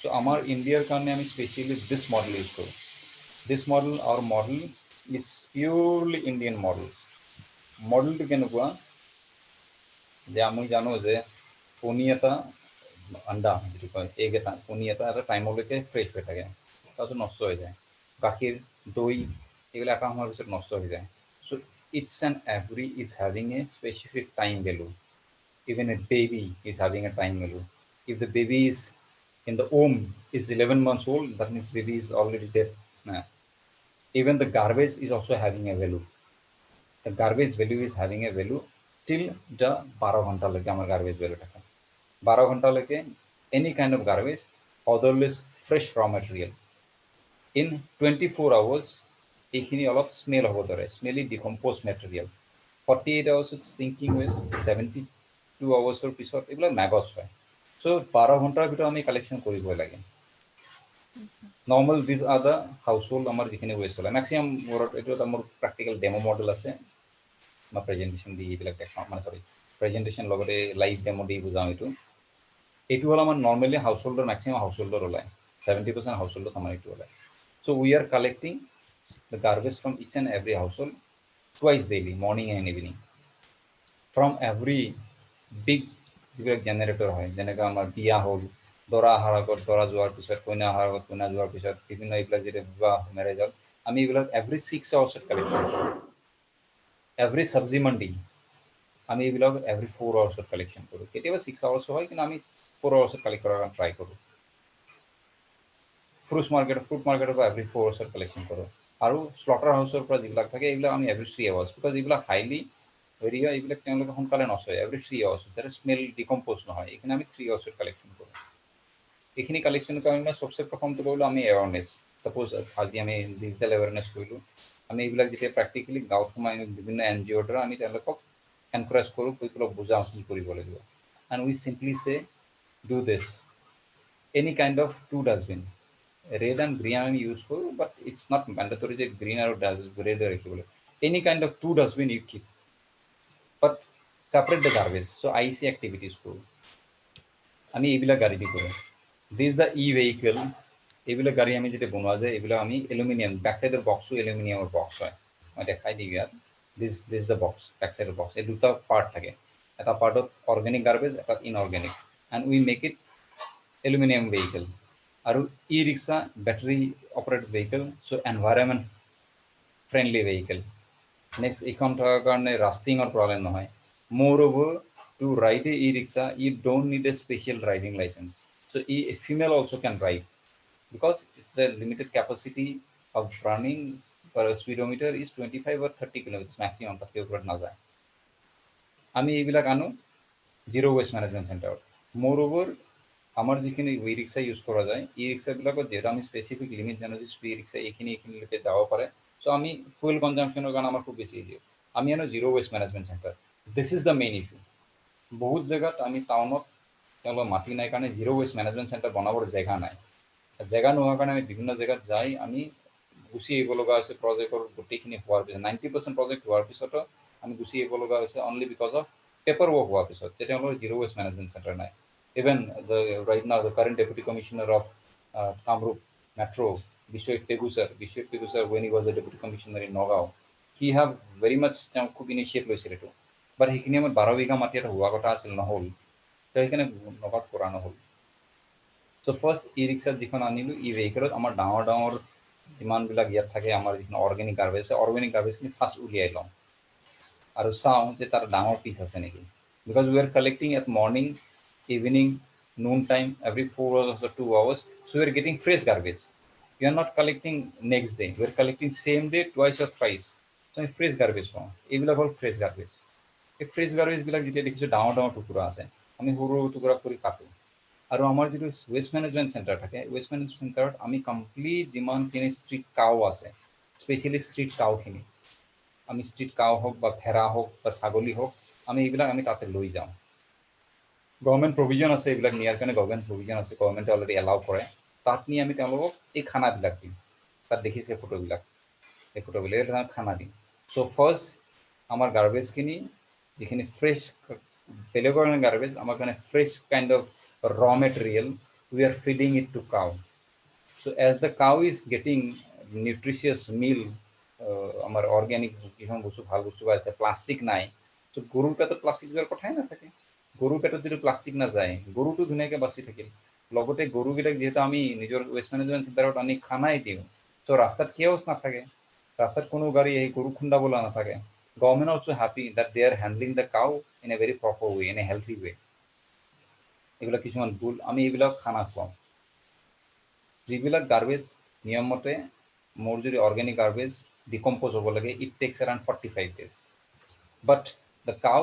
চ' আমাৰ ইণ্ডিয়াৰ কাৰণে আমি স্পেচিয়েলি দিছ মডেল ইউজ কৰোঁ। This model, our model is purely Indian model. মডেলটো কেনেকুৱা যে আমি জানো যে কণী এটা, আণ্ডা যিটো কয়, এগ এটা, কণী এটা টাইমলৈকে ফ্ৰেছ হৈ থাকে, তাৰপিছত নষ্ট হৈ যায়। গাখীৰ, দৈ এইবিলাক এটা সময়ৰ পিছত নষ্ট হৈ যায়। So' it's and every is having a specific time value. Even a baby is having a time value. If the baby is in the womb is 11 months old, that means baby is already dead. Even the garbage is also having a value. The garbage value is having a value till the 12 ঘন্টা লৈকে আমার garbage value থাকে। 12 ঘন্টা লৈকে any kind of garbage, odorless fresh raw material. In 24 hours, এইখিনি অলপ smell হ'ব ধৰে, smelly decompose material. 48 hours thinking waste, 72 hours পিছত এইবিলাক ম্যাগজ হয়। চ' 12 ঘণ্টাৰ ভিতৰত আমি কালেকশ্যন কৰিবই লাগে। Normal these are the house hold আমাৰ যিখিনি ৱেষ্ট হ'লে মেক্সিমাম ঘৰত, এইটো এটা মোৰ প্ৰেক্টিকেল ডেমো মডেল আছে, মই প্ৰেজেণ্টেশ্যন দি এইবিলাক দেখাওঁ, মানে প্ৰেজেণ্টেশ্যন লগতে লাইভ ডেমো দি বুজাওঁ। এইটো হ'ল আমাৰ নৰ্মেলি হাউচ হোল্ডৰ, মেক্সিমাম হাউচ হোল্ডৰ ওলায়, 70% হাউচ হোল্ডত আমাৰ এইটো ওলায়। So' we are collecting the garbage from each and every household twice daily, morning and evening, from every big যিবিলাক জেনেৰেটৰ হয়, যেনেকৈ আমাৰ বিয়া হ'ল, দৰা অহাৰ আগত, দৰা যোৱাৰ পিছত, কইনা অহাৰ আগত, কইনা যোৱাৰ পিছত, বিভিন্ন এইবিলাক যেতিয়া বিবাহ মেৰেজ হ'ল, আমি এইবিলাক এভৰি 6 hours কালেকশ্যন কৰোঁ। এভৰি চব্জি মণ্ডি আমি এইবিলাক এভৰি 4 hours কালেকশ্যন কৰোঁ। কেতিয়াবা 6 hours হয়, কিন্তু আমি 4 hours কালেক্ট কৰাৰ ট্ৰাই কৰোঁ। ফ্ৰুট মাৰ্কেটৰ পৰা এভৰি 4 hours কালেকশ্যন কৰোঁ। আৰু স্লটাৰ হাউচৰ পৰা যিবিলাক থাকে এইবিলাক আমি এভৰি 3 আৱাৰ্ছ বিকজ এইবিলাক হাইলি হেৰি হয় এইবিলাক তেওঁলোকে সোনকালে নচয় এভৰি 3 আৱাৰ্ছ যাতে স্মেল ডিকম্প'জ নহয় এইখিনি আমি 3 আৱাৰ্ছত কালেকশ্যন কৰোঁ এইখিনি কালেকশ্যনৰ কাৰণে চবচে প্ৰথমটো কৰিলোঁ আমি এৱাৰনেছ ছাপ'জ আজি আমি ডিজিটেল এৱাৰনেছ কৰিলোঁ আমি এইবিলাক যেতিয়া প্ৰেক্টিকেলি গাঁৱত সোমাই বিভিন্ন NGOৰ দ্বাৰা আমি তেওঁলোকক এনকাৰেজ কৰোঁ কৈ পেলাই বুজাওঁ কি কৰিব লাগিব and we simply say do this any kind of 2 dustbin red and green আমি ইউজ কৰোঁ বাট ইটছ নট মেণ্ডেটৰী যে গ্ৰীণ আৰু ৰেড ৰাখিবলৈ any kind of 2 dustbin you keep but separate the garbage so' IC activities কৰোঁ আমি এইবিলাক গাড়ী দি কৰোঁ দিছ দ্য ভেহিকেল এইবিলাক গাড়ী আমি যেতিয়া বনোৱা যায় এইবিলাক আমি এলুমিনিয়াম বেক চাইডৰ বক্সটো এলুমিনিয়ামৰ বক্স হয় মই দেখাই দিওঁ ইয়াত দিছ দ্য বক্স বেক চাইডৰ বক্স এই দুটা পাৰ্ট থাকে এটা পাৰ্টত অৰ্গেনিক গাৰ্বেজ এটা inorganic and we make it aluminium vehicle আৰু rickshaw battery operated vehicle so' environment friendly vehicle next এইখন থকাৰ কাৰণে ৰাষ্টিঙৰ প্ৰব্লেম নহয় মোৰ over to ride rickshaw you don't need a special driving licence so' female also' can ride because it's a limited capacity of running per speedometer is 25 or 30 kilometre maximum তাতকৈ ওপৰত নাযায় আমি এইবিলাক আনো জিৰ' ৱেষ্ট মেনেজমেণ্ট চেণ্টাৰত মোৰ over আমাৰ যিখিনি ৰিক্সা ইউজ কৰা যায় ৰিক্সাবিলাকত যিহেতু আমি স্পেচিফিক লিমিট জানো যে ৰিক্সা এইখিনিলৈকে যাব পাৰে চ' আমি ফুয়েল কনজাম্পশ্যনৰ কাৰণে আমাৰ খুব বেছি ইজি আমি আনো zero' waste management centre this is the main issue বহুত জেগাত আমি টাউনত তেওঁলোকৰ মাটি নাই কাৰণে জিৰ' ৱেষ্ট মেনেজমেণ্ট চেণ্টাৰ বনাবৰ জেগা নাই জেগা নোহোৱাৰ কাৰণে আমি বিভিন্ন জেগাত যাই আমি গুচি আহিব লগা হৈছে প্ৰজেক্টৰ গোটেইখিনি হোৱাৰ পিছত 90% প্ৰজেক্ট হোৱাৰ পিছতো আমি গুচি আহিব লগা হৈছে only because of paper work হোৱাৰ পিছত যে তেওঁলোকৰ জিৰ' ৱেষ্ট মেনেজমেণ্ট চেণ্টাৰ নাই even right now the current deputy commissioner of Kamrup Metro, Bishop Tegusar, when he was a deputy commissioner in Nogao, he have very much খুব initiate লৈছিল এইটো বাট সেইখিনি আমাৰ 12 বিঘা মাটি এটা হোৱা কথা আছিল নহ'ল তো সেইকাৰণে নগাঁৱত কৰা নহ'ল চ' ফাৰ্ষ্ট ৰিক্সাত যিখন আনিলোঁ ভেহিকেলত আমাৰ ডাঙৰ ডাঙৰ যিমানবিলাক ইয়াত থাকে আমাৰ যিখন অৰ্গেনিক গাৰ্বেজ আছে অৰ্গেনিক গাৰ্বেজখিনি ফাৰ্ষ্ট উলিয়াই লওঁ আৰু চাওঁ যে তাৰ ডাঙৰ পিচ আছে নেকি because we are collecting at morning evening, noon time, every 4 hours or 2 hours. So we are getting fresh garbage. We are not collecting next day. We are collecting same day, twice or thrice. So আমি fresh garbage পাওঁ এইবিলাক হ'ল fresh garbage এই fresh garbage বিলাক যেতিয়া দেখিছোঁ ডাঙৰ ডাঙৰ টুকুৰা আছে আমি সৰু টুকুৰা কৰি কাটোঁ আৰু আমাৰ যিটো ৱেষ্ট মেনেজমেণ্ট চেণ্টাৰ থাকে ৱেষ্ট মেনেজমেণ্ট চেণ্টাৰত আমি কমপ্লিট যিমানখিনি ষ্ট্ৰীট কাউ আছে স্পেচিয়েলি ষ্ট্ৰীট কাউখিনি আমি ষ্ট্ৰীট কাউ হওক বা ভেড়া হওক বা ছাগলী হওক আমি এইবিলাক আমি তাতে লৈ যাওঁ গভৰ্ণমেণ্ট প্ৰভিজন আছে এইবিলাক নিয়াৰ কাৰণে গভৰ্ণমেণ্ট প্ৰভিজন আছে গভৰ্ণমেণ্টে অলৰেডি এলাউ কৰে তাত নি আমি তেওঁলোকক এই খানাবিলাক দিম তাত দেখিছে ফটোবিলাক এই ফটোবিলাক খানা দিম চ' ফাৰ্ষ্ট আমাৰ গাৰ্বেজখিনি যিখিনি ফ্ৰেছ বেলেগৰ কাৰণে গাৰ্বেজ আমাৰ কাৰণে fresh kind of raw material we are feeding it to cow so' as the cow is getting nutritious meal আমাৰ অৰ্গেনিক কিছুমান বস্তু ভাল বস্তু পাইছে প্লাষ্টিক নাই চ' গৰুৰ পেটত প্লাষ্টিক যোৱাৰ কথাই নাথাকে গৰুৰ পেটত যদি প্লাষ্টিক নাযায় গৰুটো ধুনীয়াকৈ বাচি থাকিল লগতে গৰুবিলাক যিহেতু আমি নিজৰ ৱেষ্ট মেনেজমেণ্ট চেণ্টাৰত আনি খানাই দিওঁ চ' ৰাস্তাত কেওচ নাথাকে ৰাস্তাত কোনো গাড়ী আহি গৰু খুন্দাবলৈ নাথাকে government also' happy that they are handling the cow in a very proper way in a healthy way এইবিলাক কিছুমান ভুল আমি এইবিলাক খানা খুৱাওঁ যিবিলাক গাৰ্বেজ নিয়মমতে মোৰ যদি অৰ্গেনিক গাৰ্বেজ ডিকম্প'জ হ'ব লাগে it takes around 45 days but the cow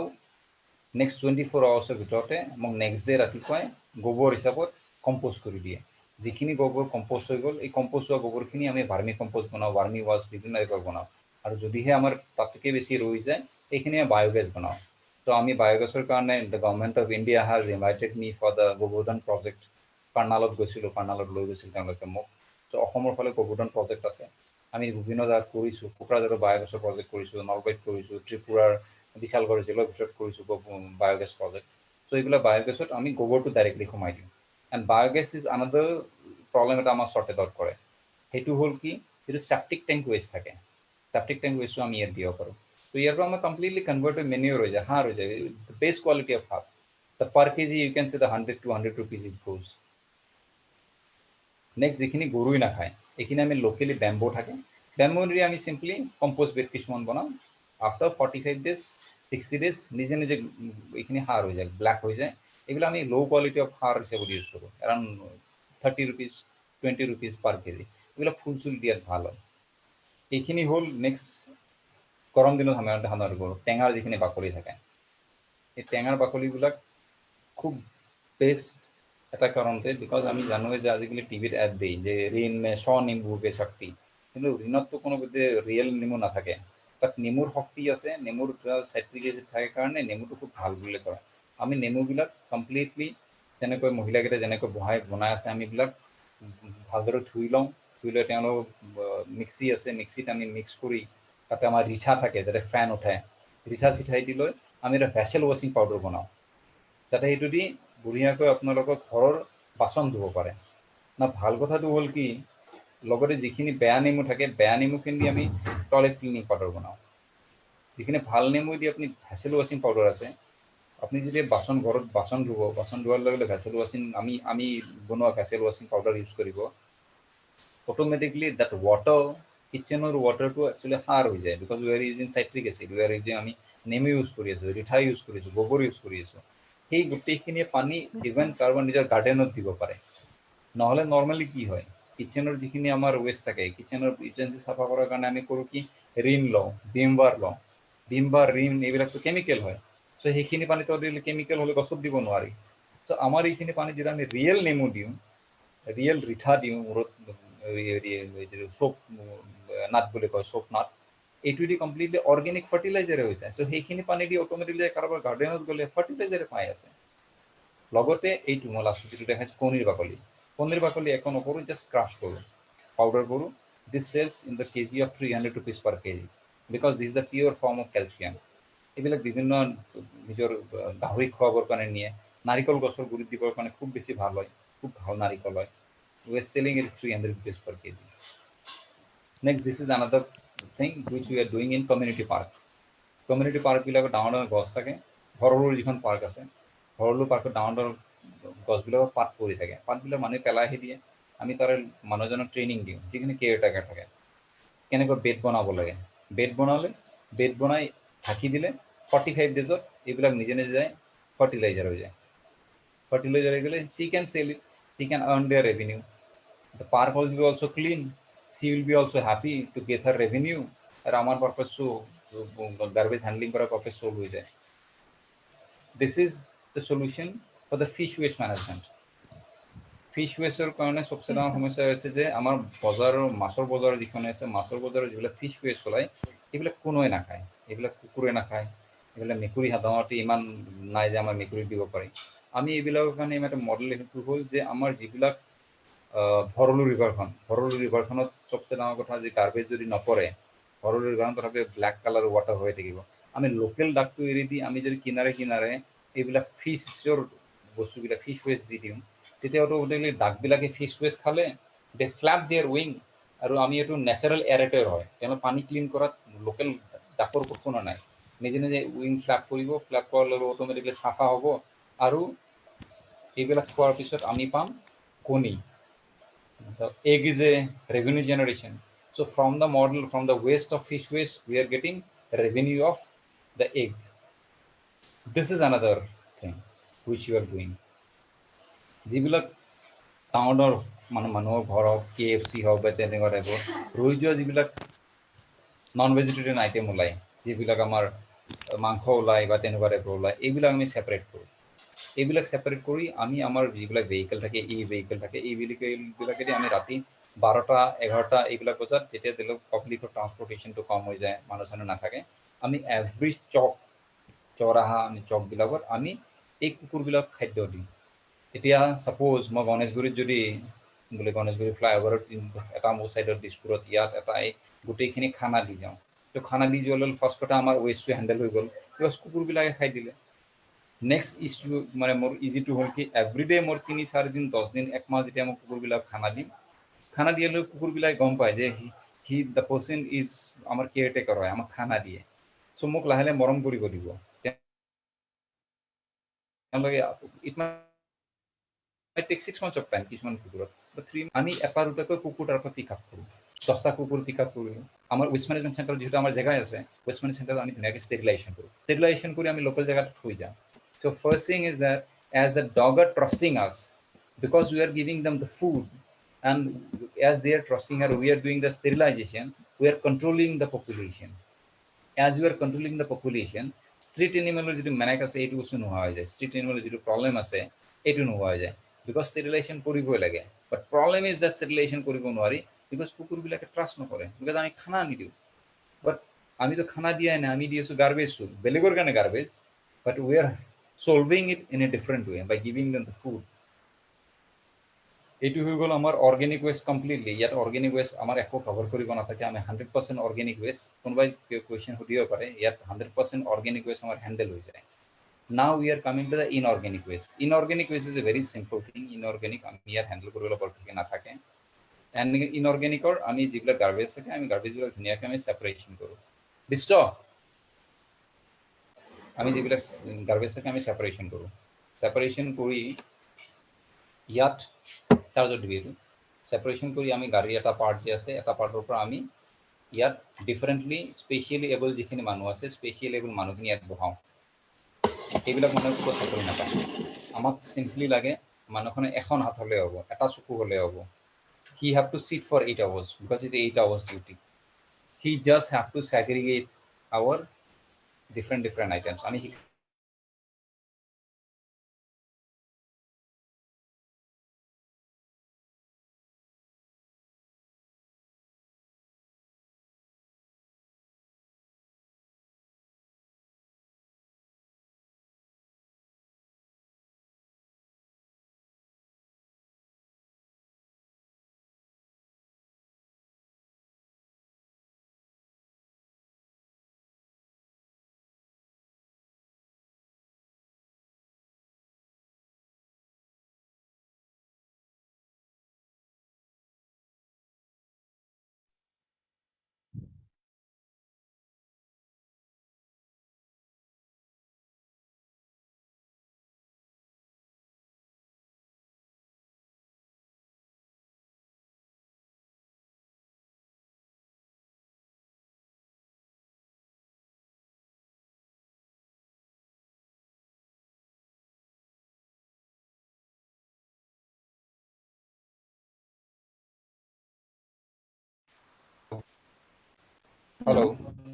next 24 আৱাৰ্ছৰ ভিতৰতে মোক নেক্সট ডে ৰাতিপুৱাই গোবৰ হিচাপত কম্প'জ কৰি দিয়ে যিখিনি গোবৰ কম্প'জ হৈ গ'ল এই কম্প'জ হোৱা গোবৰখিনি আমি ভাৰ্মি কম্প'জ বনাওঁ ভাৰ্মি ৱাছ বিভিন্ন টাইপৰ বনাওঁ আৰু যদিহে আমাৰ তাতকৈ বেছি ৰৈ যায় এইখিনি আমি বায়'গেছ বনাওঁ ত' আমি বায়'গেছৰ কাৰণে the government of India has invited me for the Gobardhan project কাৰ্ণালত গৈছিলোঁ কাৰ্ণালত লৈ গৈছিল তেওঁলোকে মোক ত' অসমৰ ফালে গোবৰ্ধন প্ৰজেক্ট আছে আমি বিভিন্ন জেগাত কৰিছোঁ কোকৰাঝাৰৰ বায়'গেছৰ প্ৰজেক্ট কৰিছোঁ নলবাৰীত কৰিছোঁ ত্ৰিপুৰাৰ বিশালগড় জিলাৰ ভিতৰত কৰিছোঁ বায়'গেছ প্ৰজেক্ট চ' এইবিলাক বায়'গেছত আমি গোবৰটো ডাইৰেক্টলি সোমাই দিওঁ and biogas is another problem এটা আমাৰ শ্বৰ্টেজ আউট কৰে সেইটো হ'ল কি যিটো ছেপ্টিক টেংক ৱেষ্ট থাকে ছেপ্টিক টেংক ৱেষ্টটো আমি ইয়াত দিব পাৰোঁ ত' ইয়াৰ পৰা আমাৰ কমপ্লিটলি কনভাৰ্টেড মেনিয়ৰ হৈ যায় সাৰ হৈ যায় বেষ্ট কোৱালিটি অফ সাৰ the per kg you can see the 100 rupees it goes next যিখিনি গৰুই নাখায় এইখিনি আমি লোকেলি বেম্বো থাকে বেম্বোৰে আমি চিম্পলি কম্প'জ বেড কিছুমান বনাওঁ আফটাৰ 45 days 60 days নিজে নিজে এইখিনি সাৰ হৈ যায় ব্লেক হৈ যায় এইবিলাক আমি ল' কোৱালিটি অফ সাৰ হিচাপত ইউজ কৰোঁ এৰাউণ্ড 30 rupees 20 rupees পাৰ কেজি এইবিলাক ফুল চুল দিয়াত ভাল হয় এইখিনি হ'ল নেক্সট গৰম দিনত সাধাৰণতে সাধাৰণতে কৰোঁ টেঙাৰ যিখিনি বাকলি থাকে এই টেঙাৰ বাকলিবিলাক খুব বেষ্ট এটা কাৰণতে বিকজ আমি জানোৱে যে আজিকালি টিভিত এড দিই যে ঋণ মে শ নিম্বু কে শক্তি কিন্তু ঋণততো কোনো ৰিয়েল নেমু নাথাকে বাট নেমুৰ শক্তি আছে নেমুৰ চাইট্ৰিক এচিড থাকে কাৰণে নেমুটো খুব ভাল বুলি কয় আমি নেমুবিলাক কমপ্লিটলি যেনেকৈ মহিলাকেইটা যেনেকৈ বনাই আছে আমি এইবিলাক ভালদৰে ধুই লওঁ ধুই লৈ তেওঁলোকক মিক্সি আছে মিক্সিত আমি মিক্স কৰি তাতে আমাৰ ৰিঠা থাকে যাতে ফেন উঠে ৰিঠা চিঠাই দি লৈ আমি এটা ভেছেল ৱাশ্বিং পাউডাৰ বনাওঁ যাতে সেইটো দি বঢ়িয়াকৈ আপোনালোকৰ ঘৰৰ বাচন ধুব পাৰে না ভাল কথাটো হ'ল কি লগতে যিখিনি বেয়া নেমু থাকে বেয়া নেমুখিনি দি আমি টয়লেট ক্লিনিং পাউডাৰ বনাওঁ যিখিনি ভাল নেমু দি আপুনি ভেছেল ৱাশ্বিং পাউডাৰ আছে আপুনি যেতিয়া ঘৰত বাচন ধুব বাচন ধোৱাৰ লগে লগে ভেছেল ৱাশ্বিং আমি বনোৱা ভেছেল ৱাশ্বিং পাউডাৰ ইউজ কৰিব অট'মেটিকলি দেট ৱাটাৰ কিটচেনৰ ৱাটাৰটো একচুৱেলি সাৰ হৈ যায় because we R using citric acid we are using আমি নেমু ইউজ কৰি আছোঁ ৰিঠা ইউজ কৰিছোঁ গোবৰ ইউজ কৰি আছোঁ সেই গোটেইখিনি পানী ইভেন কাৰোবাৰ নিজৰ গাৰ্ডেনত দিব পাৰে নহ'লে নৰ্মেলি কি হয় কিটচেনৰ যিখিনি আমাৰ ৱেষ্ট থাকে কিটচেনৰ ইউটেনচিল চাফা কৰাৰ কাৰণে আমি কৰোঁ কি ৰিন লওঁ ভিম বাৰ ৰিন এইবিলাকতো কেমিকেল হয় চ' সেইখিনি পানীটো দিলে কেমিকেল হ'লে গছত দিব নোৱাৰি চ' আমাৰ এইখিনি পানী যেতিয়া আমি ৰিয়েল নেমু দিওঁ ৰিয়েল ৰিঠা দিওঁ মূৰত চোপ নাট বুলি কয় চোপ নাট এইটো দি কমপ্লিটলি অৰ্গেনিক ফাৰ্টিলাইজাৰ হৈ যায় চ' সেইখিনি পানী দি অট'মেটিকলি কাৰোবাৰ গাৰ্ডেনত গ'লে ফাৰ্টিলাইজাৰ পাই আছে লগতে এইটো মই লাষ্ট যিটো দেখাইছোঁ কণীৰ বাকলি একো নকৰোঁ জাষ্ট ক্ৰাছ কৰোঁ পাউডাৰ কৰোঁ this sells in the KG of 300 rupees per kg because this is the pure form of calcium এইবিলাক বিভিন্ন নিজৰ গাহৰিক খুৱাবৰ কাৰণে নিয়ে নাৰিকল গছৰ গুৰিত দিবৰ কাৰণে খুব বেছি ভাল হয় খুব ভাল নাৰিকল হয় we are selling it 300 rupees per kg next this is another thing which we are doing in community পাৰ্কবিলাকত ডাঙৰ ডাঙৰ গছ থাকে ভৰলুৰ যিখন পাৰ্ক আছে ভৰলু পাৰ্কত ডাঙৰ ডাঙৰ গছবিলাকৰ পাত পৰি থাকে পাতবিলাক মানুহে পেলাইহে দিয়ে আমি তাৰে মানুহজনক ট্ৰেইনিং দিওঁ যিখিনি কেয়াৰটেকাৰ থাকে কেনেকৈ বেড বনাব লাগে বেড বনাই ঢাকি দিলে 45 days এইবিলাক নিজে নিজে যায় ফাৰ্টিলাইজাৰ হৈ যায় ফাৰ্টিলাইজাৰ হৈ গ'লে she can sell it she can earn their revenue the park will be also' clean she will be also' happy to get her revenue আৰু আমাৰ পাৰ্পাছটো গাৰ্বেজ হেণ্ডলিং কৰাৰ পাৰ্পাছ চল্ভ হৈ যায় this is the solution for the fish waste management fish ৱেষ্টৰ কাৰণে চবচে ডাঙৰ সমস্যা হৈছে যে আমাৰ মাছৰ বজাৰ যিখন আছে মাছৰ বজাৰৰ যিবিলাক ফিছ ৱেষ্ট ওলায় সেইবিলাক কোনোৱে নাখায় এইবিলাক কুকুৰে নাখায় এইবিলাক মেকুৰী সাধাৰণতে ইমান নাই যে আমাৰ মেকুৰীক দিব পাৰি আমি এইবিলাকৰ কাৰণে এটা মডেল সেইটো হ'ল যে আমাৰ যিবিলাক ভৰলু ৰিভাৰখনত চবচে ডাঙৰ কথা যে গাৰ্বেজ যদি নপৰে ভৰলু ৰিভাৰখন তথাপি ব্লেক কালাৰ ৱাটাৰ হৈ থাকিব আমি লোকেল ডাকটো এৰি দি আমি যদি কিনাৰে এইবিলাক ফিছৰ বস্তুবিলাক ফিছ ৱেষ্ট দি দিওঁ তেতিয়াতো গোটেই ডাকবিলাকে ফিছ ৱেষ্ট খালে দে ফ্লেপ দেয়াৰ উইং আৰু আমি এইটো নেচাৰেল এৰেটৰ হয় তেওঁলোকে পানী ক্লিন কৰাত লোকেল ডাকৰ কোনো নাই নিজে নিজে উইং ফ্লেপ কৰাৰ লগে অট'মেটিকলি চাফা হ'ব আৰু এইবিলাক খোৱাৰ পিছত আমি পাম কণী The egg is a revenue generation. So from the model, from the waste of fish waste, we are getting revenue of the egg. This is another thing which you are doing. যিবিলাক টাউনৰ মানুহৰ ঘৰ হওক KFC হওক বা তেনেকুৱা টাইপৰ ৰৈ যোৱা যিবিলাক নন ভেজিটেৰিয়ান আইটেম ওলায় যিবিলাক আমাৰ মাংস ওলায় বা তেনেকুৱা টাইপৰ ওলায় এইবিলাক আমি ছেপাৰেট কৰোঁ এইবিলাক ছেপাৰেট কৰি আমি আমাৰ যিবিলাক ভেহিকেল থাকে এইবিলাকেদি আমি ৰাতি 12টা-11টা এইবিলাক বজাত যেতিয়া পাব্লিক ট্ৰান্সপৰ্টেশ্যনটো কম হৈ যায় মানুহ চানুহ নাথাকে আমি এভৰি চৌৰাহা আমি চকবিলাকত আমি এই কুকুৰবিলাক খাদ্য দিওঁ এতিয়া ছাপ'জ মই গণেশগুৰিত যদি গণেশগুৰি ফ্লাইঅভাৰত এটা মোৰ ছাইডত দিছপুৰত ইয়াত এটা গোটেইখিনি খানা দি যাওঁ তো খানা দি যোৱাৰ লগে ফাৰ্ষ্ট কথা আমাৰ ৱেষ্টটো হেণ্ডেল হৈ গ'ল বিকজ কুকুৰবিলাকে খাই দিলে নেক্সট ইছ্যু মানে মোৰ ইজিটো হ'ল কি এভৰিডে মোৰ 3-4 দিন 10 দিন একমাহ যেতিয়া মই কুকুৰবিলাক খানা দিয়ালৈ কুকুৰবিলাকে গম পায় যে দ্য পাৰ্চন ইজ আমাৰ কেয়াৰটেকাৰ হয় আমাক খানা দিয়ে চ' মোক লাহে লাহে মৰম কৰিব দিব তেওঁলোকে take 6 months of time কিছুমান কুকুৰত আমি এটা দুটাকৈ কুকুৰ তাৰ পৰা পিক আপ কৰোঁ 10টা কুকুৰ পিক আপ কৰিলোঁ আমাৰ ৱেষ্ট মেনেজমেণ্ট চেণ্টাৰত যিহেতু আমাৰ জেগাই আছে ৱেষ্ট মেনেজমেণ্ট চেণ্টাৰত আমি ধুনীয়াকৈ ষ্টেৰিলাইজেশ্যন কৰি আমি লোকেল জেগাত থৈ যাওঁ so' first thing is that as the dog are trusting us because we are giving them the food and as they are trusting her we are doing the sterilization we are controlling the population. As we are controlling the population, street animal যদি মেনাক আছে এইটো বস্তু নোহোৱা হৈ যায়, street animal যিটো problem আছে এইটো নোহোৱা হৈ যায়, because sterilization কৰিবই লাগে। but problem is that sterilization কৰিব নোৱাৰি because কুকুৰবিলাকে ট্ৰাষ্ট নকৰে, because আমি খানা নিদিওঁ। but আমি তো খানা দিয়াই নাই, আমি দি আছো গাৰ্বেজ ফুড, বেলেগৰ কাৰণে garbage, but we are solving it in a different way by giving them the food. এইটো হৈ গ'ল আমাৰ অৰ্গেনিক ৱেষ্ট কমপ্লিটলি। ইয়াত অৰ্গেনিক ৱেষ্ট আমাৰ একো কভাৰ কৰিব নাথাকে, আমি 100% অৰ্গেনিক ৱেষ্ট, কোনোবাই কুৱেশ্যন সুধিব পাৰে, ইয়াত 100% অৰ্গেনিক ৱেষ্ট আমাৰ হেণ্ডেল হৈ যায়। Now we are coming to the inorganic waste. Inorganic waste is a very simple thing. Inorganic আমি ইয়াত হেণ্ডেল কৰিবলৈ বৰকৈ নাথাকে। এণ্ড ইনঅৰ্গেনিকৰ আমি যিবিলাক গাৰ্বেজ থাকে, আমি গাৰ্বেজবিলাক ধুনীয়াকৈ আমি ছেপাৰেশ্যন কৰোঁ। বিশ্ব আমি যিবিলাক গাৰ্বেজ থাকে আমি ছেপাৰেশ্যন কৰোঁ। ছেপাৰেশ্যন কৰি ইয়াত চাৰ্জত দিবি, ছেপাৰেশ্যন কৰি আমি গাড়ী এটা পাৰ্ট যে আছে, এটা পাৰ্টৰ পৰা আমি ইয়াত ডিফাৰেণ্টলি স্পেচিয়েলি এবল যিখিনি মানুহ আছে, স্পেচিয়েলি এবল মানুহখিনি ইয়াত বহাওঁ। এইবিলাক মানুহে একো চাকৰি নাপায়। আমাক চিম্পলি লাগে মানুহখনে এখন হাত হ'লে হ'ব, এটা চকু হ'লে হ'ব। He have to sit for 8 hours because it's 8 hours duty. He just have to segregate our different items. আমি Hello.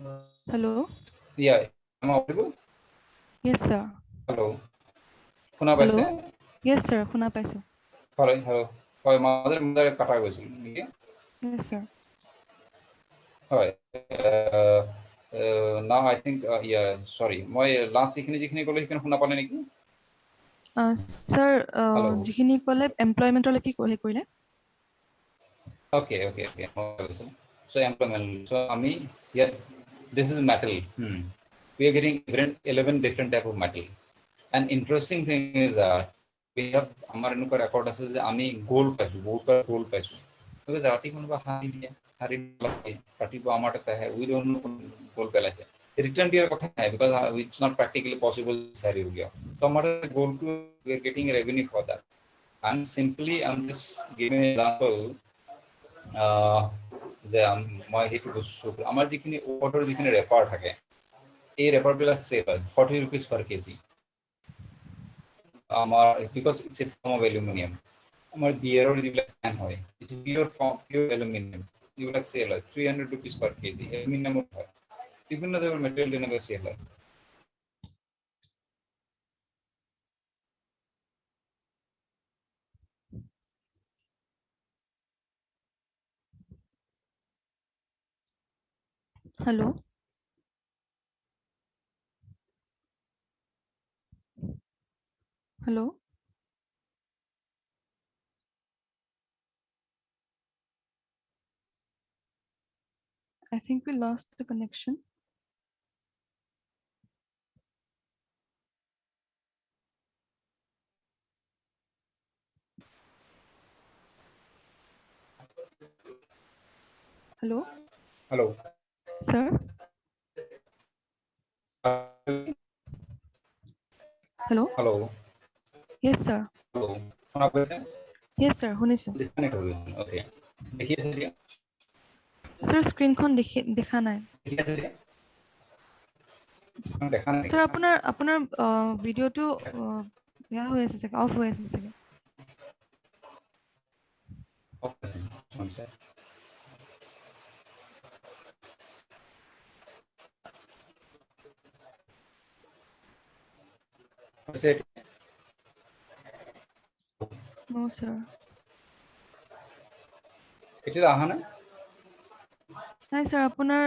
Hello. Hello. Yeah, am I audible? Yes, sir. Hello. শুনা Hello. পাইছে? Yes, sir. শুনা পাইছো। Hello, hello. হয়, মাজে মাজে কাটা গৈছিল নেকি? Yes, sir. হয়। Now I think yeah, sorry, মই লাষ্ট যিখিনি ক'লো সেইখিনি শুনা পালে নেকি? Sir, Hello. যিখিনি ক'লে এমপ্লয়মেণ্টৰ কি কৰিলে? Okay. So employment. So আমি here, this is metal. We are getting 11 different type of metal. An interesting thing is that we have আমাৰ এনেকুৱা ৰেকৰ্ড আছে যে আমি গোল্ড পাইছোঁ, বহুত গোল্ড পাইছোঁ। because ৰাতি কোনোবা হাৰি দিয়ে, ৰাতিপুৱা আমাৰ তাত আহে, উই ডোন্ট নো গোল্ড পেলাইছে। ৰিটাৰ্ণ দিয়াৰ কথা নাই, because it's not practically possible চাৰি উলিয়াও। তো আমাৰ গোল্ডটো we are getting revenue for that. And simply I'm just giving an example যে মই সেইটো বস্তু আমাৰ যিখিনি ওপৰৰ যিখিনি ৰেপাৰ থাকে, এই ৰেপাৰবিলাক চেল হয় 40 rupees per kg। আমাৰ because it's a form of aluminium. আমাৰ বিয়েৰৰ যিবিলাক ফেন হয়, ইটছ পিয়ৰ এলুমিনিয়াম, যিবিলাক চেল হয় 300 rupees per kg। এলুমিনিয়ামত হয়, বিভিন্ন ধৰণৰ মেটেৰিয়েল তেনেকৈ চেল হয়। Hello. Hello. I think we lost the connection. Hello. Hello. Sir. Hello. Hello. Yes, sir. Hello. শুনা পাইছে? Yes, sir. শুনিছো। ডিসকানেক্ট হৈ গৈছে। ওকে, দেখি আছে এতিয়া? Sir, স্ক্ৰীনখন দেখা নাই। দেখি আছে এতিয়া? দেখা নাই। Sir, আপোনাৰ ভিডিঅ'টো বেয়া হৈ আছে চাগে, অফ হৈ আছে চাগে। No, sir. এতিয়া অহা নাই? Hi, sir. আপোনাৰ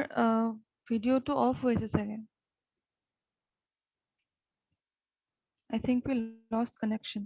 video to off হৈছে চাগে. I think we lost connection.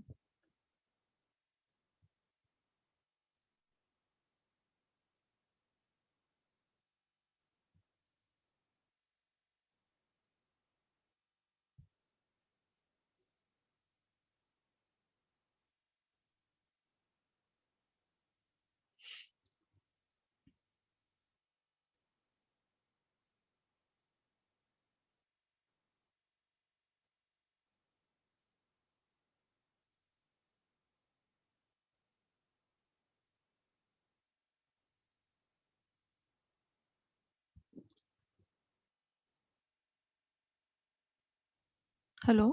Hello.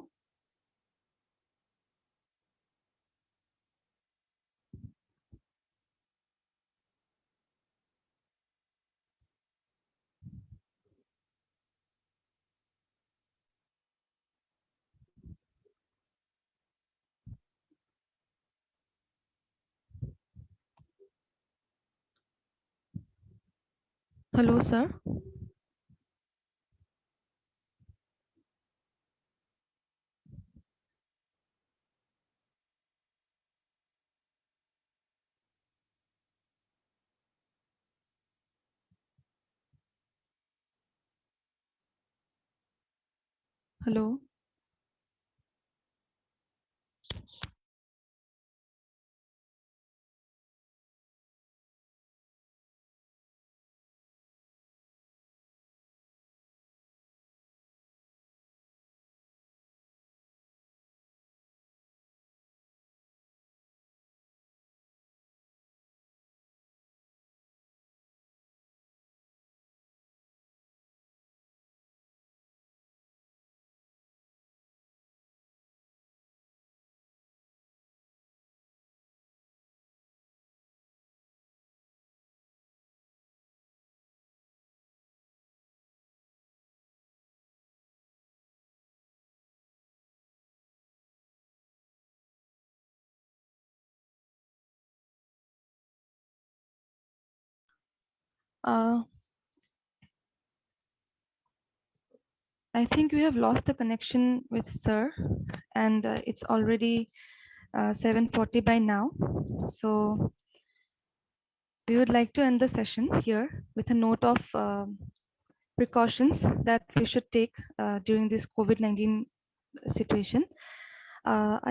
Hello, sir. Hello. I think we have lost the connection with sir, and it's already 7:40 by now. So we would like to end the session here with a note of precautions that we should take during this COVID-19 situation.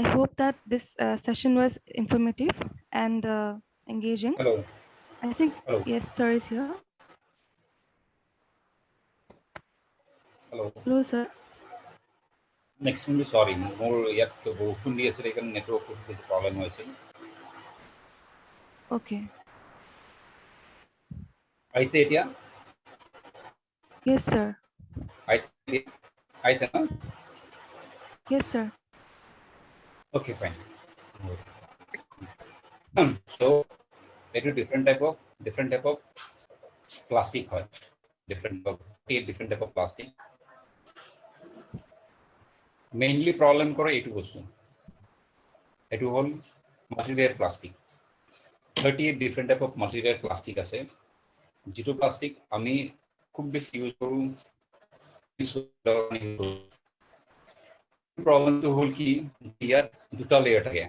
I hope that this session was informative and engaging. Hello. I think, Hello. yes, sir is here. Hello. Hello, sir. Extremely sorry. More yet বৰষুণ দি আছিল এইকাৰণে network বেছি problem হৈছিল। Okay. আহিছে এতিয়া? Yes, sir. আহিছে না? Yes, sir. Okay, fine. So এইটো different type of plastic হয়। different type of plastic. Mainly problem করে এইটো বস্তু। এইটো হ'ল multi-layer plastic. 38 different type of multi-layer plastic আছে। যিটো প্লাষ্টিক আমি খুব বেছি ইউজ কৰোঁ প্ৰব্লেমটো হ'ল কি ইয়াত দুটা লেয়াৰ থাকে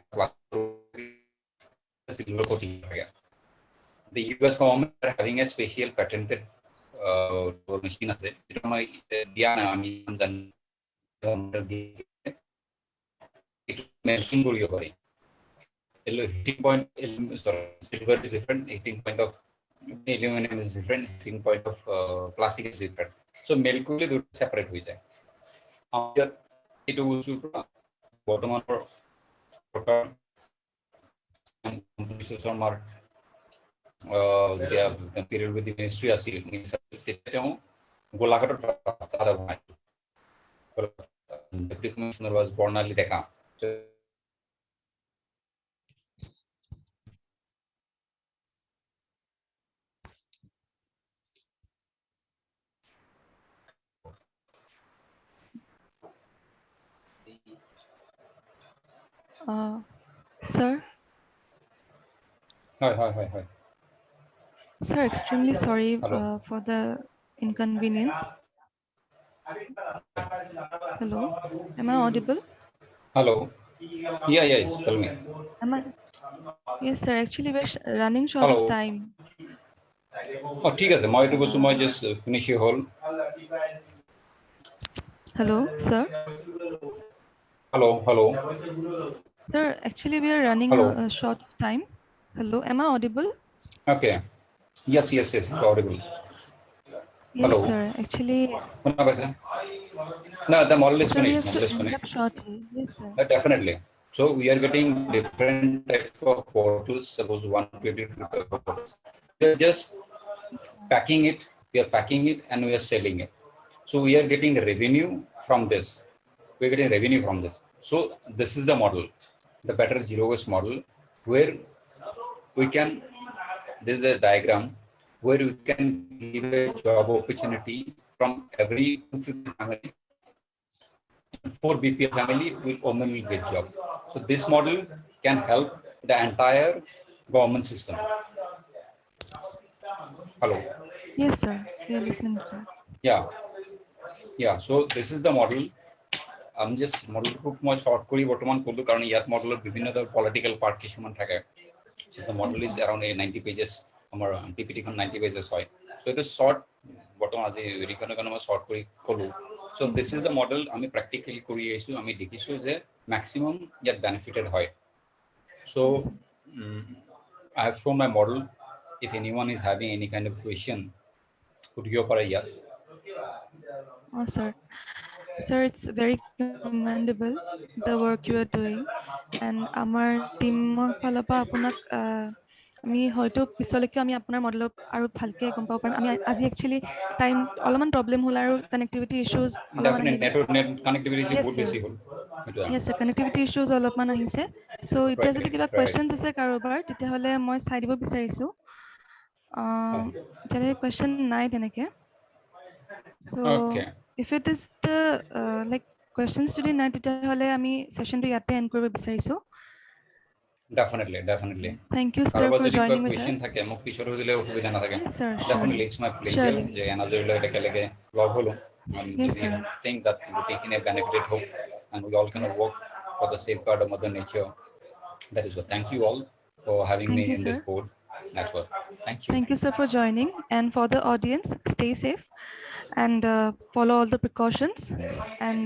silver coating থাকে। The US government are having a special patented machine আছে যেটা মই দিয়া নাই আমি জানি itu mention কৰিব পাৰি heating point sorry silver is different heating point of aluminum is different heating point of plastic is different so melt কৰিলে দুটা separate হৈ যায় আমাৰ এইটো বস্তুৰ পৰা বৰ্তমানৰ আমাৰ যেতিয়া period with the ministry আছিল তেতিয়া তেওঁ গোলাঘাটৰ ৰাস্তা এটা বনাইছিল Deputy Commissioner was Bornali Deka. Sir, Hi. sir, extremely sorry Hello. for the inconvenience. Hello, am I audible? Hello. Yeah, yes. Tell me. Am I? Yes, sir. Actually, we're running short Hello. of time. ঠিক আছে মই এইটো বস্তু মই just finish হ'ল Hello, sir. Hello. Sir, actually, we are running Hello. short of time. Hello, am I audible? Okay. Yes. Audible. Yes, Hello. sir. Actually, শুনা পাইছে? No, the model is sir, we finished. have to Model is end finished. up shortly. Yes, sir. Definitely. So we are getting different type of portals. Suppose 122 portals. We are just packing it. We are packing it and we are selling it. So we are getting revenue from this. We are getting revenue from this. So this is the model, the better zero waste model, where we can. This is a diagram where we can give a job opportunity from every 250 family. 4 BPL family will women will get job. So this model can help the entire government system. Hello. Yes, sir. We are listening to that. Yeah. So this is the model. I'm just model খুব মই short কৰি বৰ্তমান ক'লো কাৰণ ইয়াত মডেলৰ বিভিন্ন ধৰণৰ পলিটিকেল পাৰ্ট কিছুমান থাকে so the model is around 90 pages আমাৰ PPT খন 90 pages হয় so it is short বৰ্তমান আজি ৰিকনৰ কাৰণে মই short কৰি ক'লো so this is the model আমি practically কৰি আহিছো আমি দেখিছো যে maximum ইয়াত benefited হয় so I have shown my model if anyone is having any kind of question সুধিব পাৰে ইয়াত Oh, sir. Sir, it's very commendable the work you are doing, and our team ফালৰ পৰা আপোনাক আমি হয়তো পিছলৈকে আমি আপোনাৰ মডেলক আৰু ভালকে গম পাব পাৰিম আমি আজি একচুয়ালি টাইম অলপমান প্ৰবলেম হ'ল আৰু কানেক্টিভিটি ইস্যুজ অলপমান definitely আহিলে net connectivity is বহুত বেছি হ'ল Yes, sir. Connectivity issues অলপমান আহিছে so এতিয়া যদি কিবা questions আছে কাৰোবাৰ তেতিয়াহ'লে মই চাই দিব বিচাৰিছো যেনে question নাই তেনেকে so okay if it is the like questions যদি নাই তেতিয়াহ'লে আমি সেশনটো ইয়াতে এন্ড কৰিব বিচাৰিছো definitely thank you sir কাৰোবাৰ for যদি কিবা joining with us question থাকে মোক পিছৰ দিলে অসুবিধা নাথাকে yes sir definitely it's my pleasure surely যে এনাজৰি লৈ একেলগে লগ হলো and yes we sir think that গোটেইখিনিয়ে benefited hope and we all can work for the safeguard of mother nature that is what thank you all for having me thank you in sir this board network thank you sir for joining and for the audience stay safe and follow all the precautions and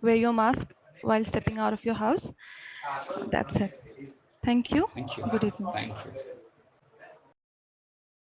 wear your mask while stepping out of your house that's it thank you thank you good evening thank you